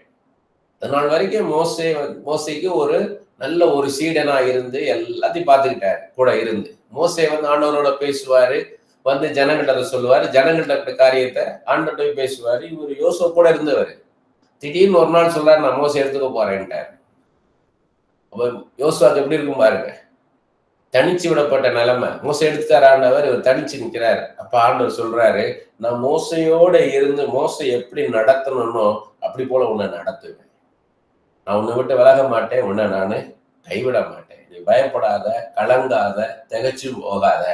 அது நாள் வரைக்கும் மோசைக்கு ஒரு நல்ல ஒரு சீடனா இருந்து எல்லாத்தையும் பார்த்துக்கிட்டார் கூட இருந்து. மோசே ஆண்டவரோட பேசுவாரு, ஜனங்கள்ட்ட சொல்லுவாரு, ஜனங்கள்ட்ட காரியத்தை ஆண்டவர்கிட்ட பேசுவாரு. இவர் யோசுவா கூட இருந்தவர். திடீர்னு ஒரு நாள் சொல்றாரு, நான் மோசை எடுத்துக்க போறேன்ட்டார். அப்ப யோசுவாக்கு எப்படி இருக்கும் பாருங்க. தனிச்சு விடப்பட்ட நிலைமை. மோசை எடுத்துட்டார் ஆண்டவர், இவர் தனிச்சு நிற்கிறார். அப்ப ஆண்டவர் சொல்றாரு, நான் மோசையோட இருந்து மோசை எப்படி நடத்தணும்னோ அப்படி போல உன்னை நடத்துவேன். நான் உன்னை விட்டு விலக மாட்டேன், உன்னை நான் கைவிட மாட்டேன். நீ பயப்படாத, கலங்காத, திகைச்சு போகாத,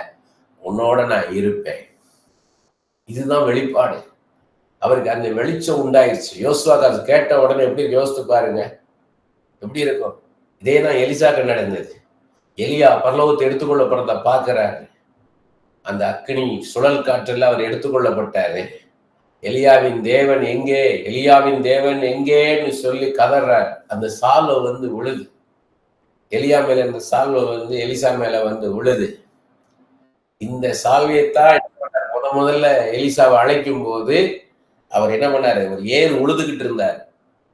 உன்னோட நான் இருப்பேன். இதுதான் வெளிப்பாடு. அவருக்கு அந்த வெளிச்சம் உண்டாயிருச்சு. யோசுவாக்கு அது கேட்ட உடனே எப்படி யோசித்து பாருங்க, எப்படி இருக்கும். இதேதான் எலிசாக்கு நடந்தது. எலியா பரலோகத்தை எடுத்துக்கொள்ளப்படுறத பார்க்கிறாரு. அந்த அக்கினி சுழல் காற்றில் அவர் எடுத்துக்கொள்ளப்பட்டாரு. எலியாவின் தேவன் எங்கே, எலியாவின் தேவன் எங்கேன்னு சொல்லி கதறார். அந்த சால்வை விழுது. எலியா மேல இந்த சால்வை எலிசா மேல விழுது. இந்த சால்வையத்தான் முதல்ல எலிசாவை அழைக்கும் போது அவர் என்ன பண்ணாரு, ஒரு ஏர் உழுதுகிட்டு இருந்தார்.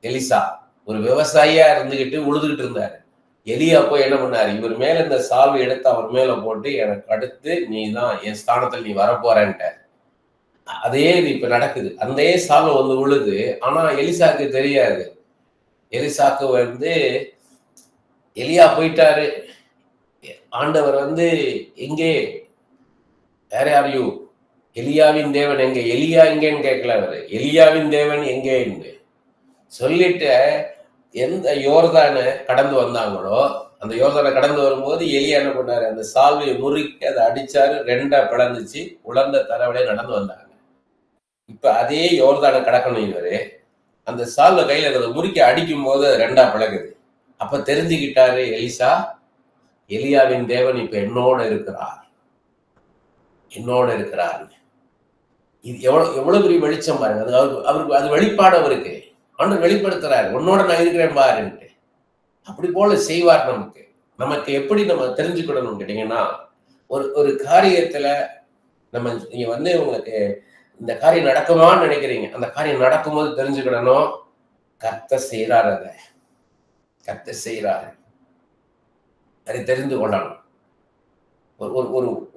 எலிசா ஒரு விவசாயியா இருந்துகிட்டு உழுதுகிட்டு இருந்தாரு. எலியா போய் என்ன பண்ணாரு, இவர் மேல இந்த சால்வை எடுத்து அவர் மேல போட்டு, எனக்கு அடுத்து நீ தான் என் ஸ்தானத்தில் நீ வரப்போறன்ட்டார். அதே இப்ப நடக்குது. அந்த சால்வை உழுது. ஆனா எலிசாக்கு தெரியாது. எலிசாக்கு எலியா போயிட்டாரு. ஆண்டவர் எங்கே, வேற யாரையும் எலியாவின் தேவன் எங்க, எலியா எங்கேன்னு கேட்கல அவரு. எலியாவின் தேவன் எங்கேன்னு சொல்லிட்டு எந்த யோர்தானை கடந்து வந்தாங்களோ அந்த யோர்தானை கடந்து வரும்போது எலியா என்ன பண்ணாரு, அந்த சால்வையை முறுக்கி அதை அடிச்சாரு. 2ஆ பிளந்துச்சு. உலர்ந்த தரவடைய நடந்து வந்தாங்க. இப்ப அதே யோர்தானை கடக்கணும். இவரு அந்த சால்வை கையில இருக்கிறத முறுக்கி அடிக்கும் போது 2ஆ பிளகுது. அப்ப தெரிஞ்சுக்கிட்டாரு எலிசா, எலியாவின் தேவன் இப்ப என்னோட இருக்கிறார், என்னோட இருக்கிறார். இது எவ்வளவு பெரிய வெளிச்சம் பாருங்க. அது அவருக்கு அது வெளிப்பாடு. அவருக்கு ஆண்டு வெளிப்படுத்துறாரு, உன்னோட நான் இருக்கிறேன் பாருன்ட்டு. அப்படி போல செய்வார். நமக்கு எப்படி நம்ம தெரிஞ்சுக்கணும் கேட்டீங்கன்னா, ஒரு காரியத்துல நீங்க உங்களுக்கு இந்த காரியம் நடக்குமான்னு நினைக்கிறீங்க. அந்த காரியம் நடக்கும்போது தெரிஞ்சுக்கிடணும், கர்த்தர் செய்யறாரு, அதை கர்த்தர் செய்யறாரு, அதை தெரிந்து கொள்ளணும்.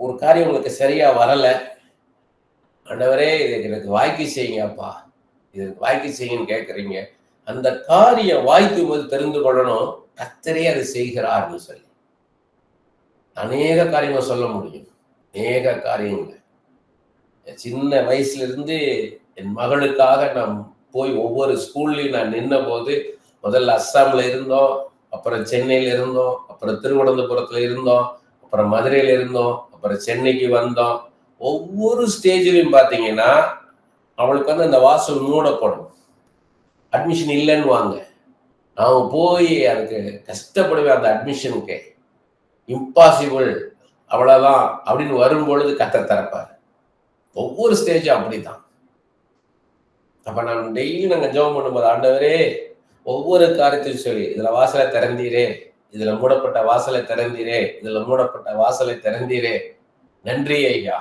ஒரு காரியம் உங்களுக்கு சரியா வரல, ஆண்டவரே இதுக்கு எனக்கு வாய்க்கு செய்யுங்கப்பா, இதுக்கு வாய்க்கு செய்யுன்னு கேட்கறீங்க. அந்த காரியம் வாய்க்கும் போது தெரிந்து கொள்ளணும், கர்த்தரே அதை செய்கிறார்னு சொல்லி. அநேக காரியங்கள் சொல்ல முடியும், அநேக காரியங்கள். சின்ன வயசுல இருந்து என் மகளுக்காக நான் போய் ஒவ்வொரு ஸ்கூல்லையும் நான் நின்ன போது, முதல்ல அஸ்ஸாம்ல இருந்தோம், அப்புறம் சென்னையில இருந்தோம், அப்புறம் திருவனந்தபுரத்துல இருந்தோம், அப்புறம் மதுரையில இருந்தோம், அப்புறம் சென்னைக்கு வந்தோம். ஒவ்வொரு ஸ்டேஜ்லையும் பாத்தீங்கன்னா அவளுக்கு அந்த வாசல் மூடப்படும், அட்மிஷன் இல்லைன்னு வாங்க. நான் போய் அதுக்கு கஷ்டப்படுவேன். அந்த அட்மிஷனுக்கு இம்பாசிபிள், அவ்வளவுதான் அப்படின்னு வரும்பொழுது கர்த்தர் திறப்பார். ஒவ்வொரு ஸ்டேஜும் அப்படித்தான். அப்ப நான் டெய்லி நாங்க ஜெபம் பண்ணும்போது, ஆண்டவரே ஒவ்வொரு காரியத்தையும் சொல்லி, இதுல வாசலை திறந்தீரே, இதுல மூடப்பட்ட வாசலை திறந்தீரே, இதுல மூடப்பட்ட வாசலை திறந்தீரே, நன்றி ஐயா.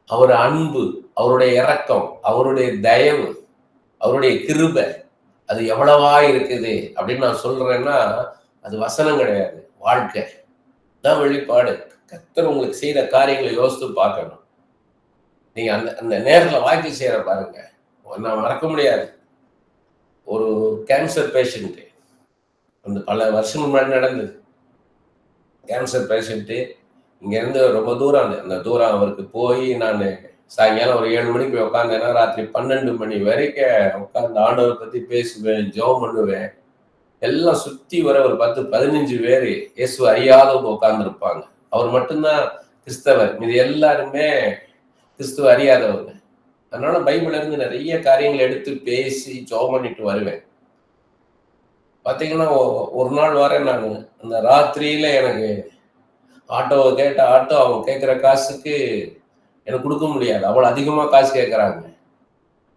அவர் அன்பு, அவருடைய இரக்கம், அவருடைய தயவு, அவருடைய கிருபை அது எவ்வளவா இருக்குது அப்படின்னு நான் சொல்றேன்னா, அது வசனம் கிடையாது, வாழ்க்கை தான் வெளிப்பாடு. கர்த்தர் உங்களுக்கு செய்யற காரியங்களை யோசித்து பார்க்கணும். நீங்க அந்த அந்த நேரில் வாழ்க்கை செய்யற பாருங்க, நான் மறக்க முடியாது. ஒரு கேன்சர் பேஷண்ட், அந்த பல வருஷம் முன்னாடி நடந்தது. கேன்சர் பேஷண்ட் இங்க இருந்து ரொம்ப தூரம், அந்த தூரம் அவருக்கு போய் நான் சாயங்காலம் ஒரு 7 மணிக்கு போய் உட்காந்தேன்னா ராத்திரி 12 மணி வரைக்கும் உட்காந்து ஆண்டவரை பத்தி பேசுவேன், ஜெபம் பண்ணுவேன். எல்லாம் சுத்தி வர ஒரு 10-15 பேர் இயேசு அறியாதவங்க உட்கார்ந்து இருப்பாங்க. அவர் மட்டும்தான் கிறிஸ்தவர், இது எல்லாருமே கிறிஸ்துவ அறியாதவங்க. அதனால பைபிள்ல இருந்து நிறைய காரியங்களை எடுத்து பேசி ஜெபம் பண்ணிட்டு வருவேன். பாத்தீங்கன்னா ஒரு நாள் வரேன் நான், அந்த ராத்திரியில எனக்கு ஆட்டோவை கேட்ட ஆட்டோ அவங்க கேட்குற காசுக்கு எனக்கு கொடுக்க முடியாது, அவ்வளவு அதிகமா காசு கேட்கறாங்க.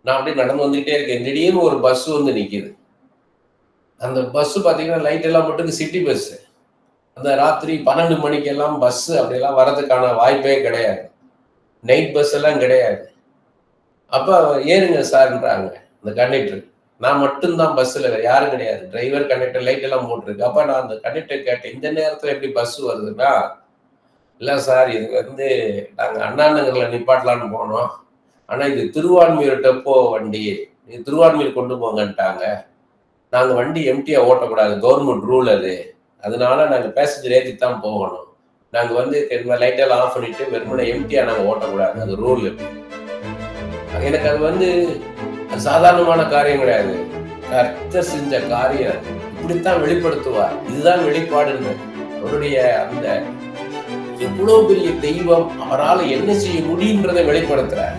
நான் அப்படியே நடந்து வந்துகிட்டே இருக்கேன். திடீர்னு ஒரு பஸ் வந்து நிக்குது. அந்த பஸ் பாத்தீங்கன்னா லைட் எல்லாம் போட்டு சிட்டி பஸ். அந்த ராத்திரி 12 மணிக்கெல்லாம் பஸ் அப்படியெல்லாம் வர்றதுக்கான வாய்ப்பே கிடையாது. நைட் பஸ் எல்லாம் கிடையாது. அப்ப ஏறுங்க சார்ன்றாங்க அந்த கண்டக்டர். நான் மட்டும்தான் பஸ்ல, வேற யாரும் கிடையாது. டிரைவர், கண்டக்டர், லைட் எல்லாம் போட்டிருக்கு. அப்ப நான் அந்த கண்டக்டர் கேட்டேன், இந்த நேரத்துல எப்படி பஸ் வருதுன்னா, இல்ல சார், இது நாங்க அண்ணா நகர்ல நிப்பாட்டலான்னு போனோம், ஆனா இது திருவான்மியூர் டெப்போ வண்டி, நீங்க திருவான்மியூர் கொண்டு போங்கன்ட்டாங்க. நாங்க வண்டி எம்டியா ஓட்டக்கூடாது, கவர்மெண்ட் ரூல் அது, அதனால நாங்க பேசஞ்சர் ஏற்றி தான் போகணும். நாங்க லைட் எல்லாம் ஆஃப் பண்ணிட்டு வெறுமனே எம்டியா நாங்க ஓட்டக்கூடாது, அது ரூல். எனக்கு அது சாதாரணமான காரியம் கிடையாது. கர்த்தர் செஞ்ச காரியம் இப்படித்தான் வெளிப்படுத்துவார். இதுதான் வெளிப்பாடுன்னு அவருடைய அந்த எவ்வளவு பெரிய தெய்வம், அவரால் என்ன செய்ய முடியும்ன்றதை வெளிப்படுத்துறார்.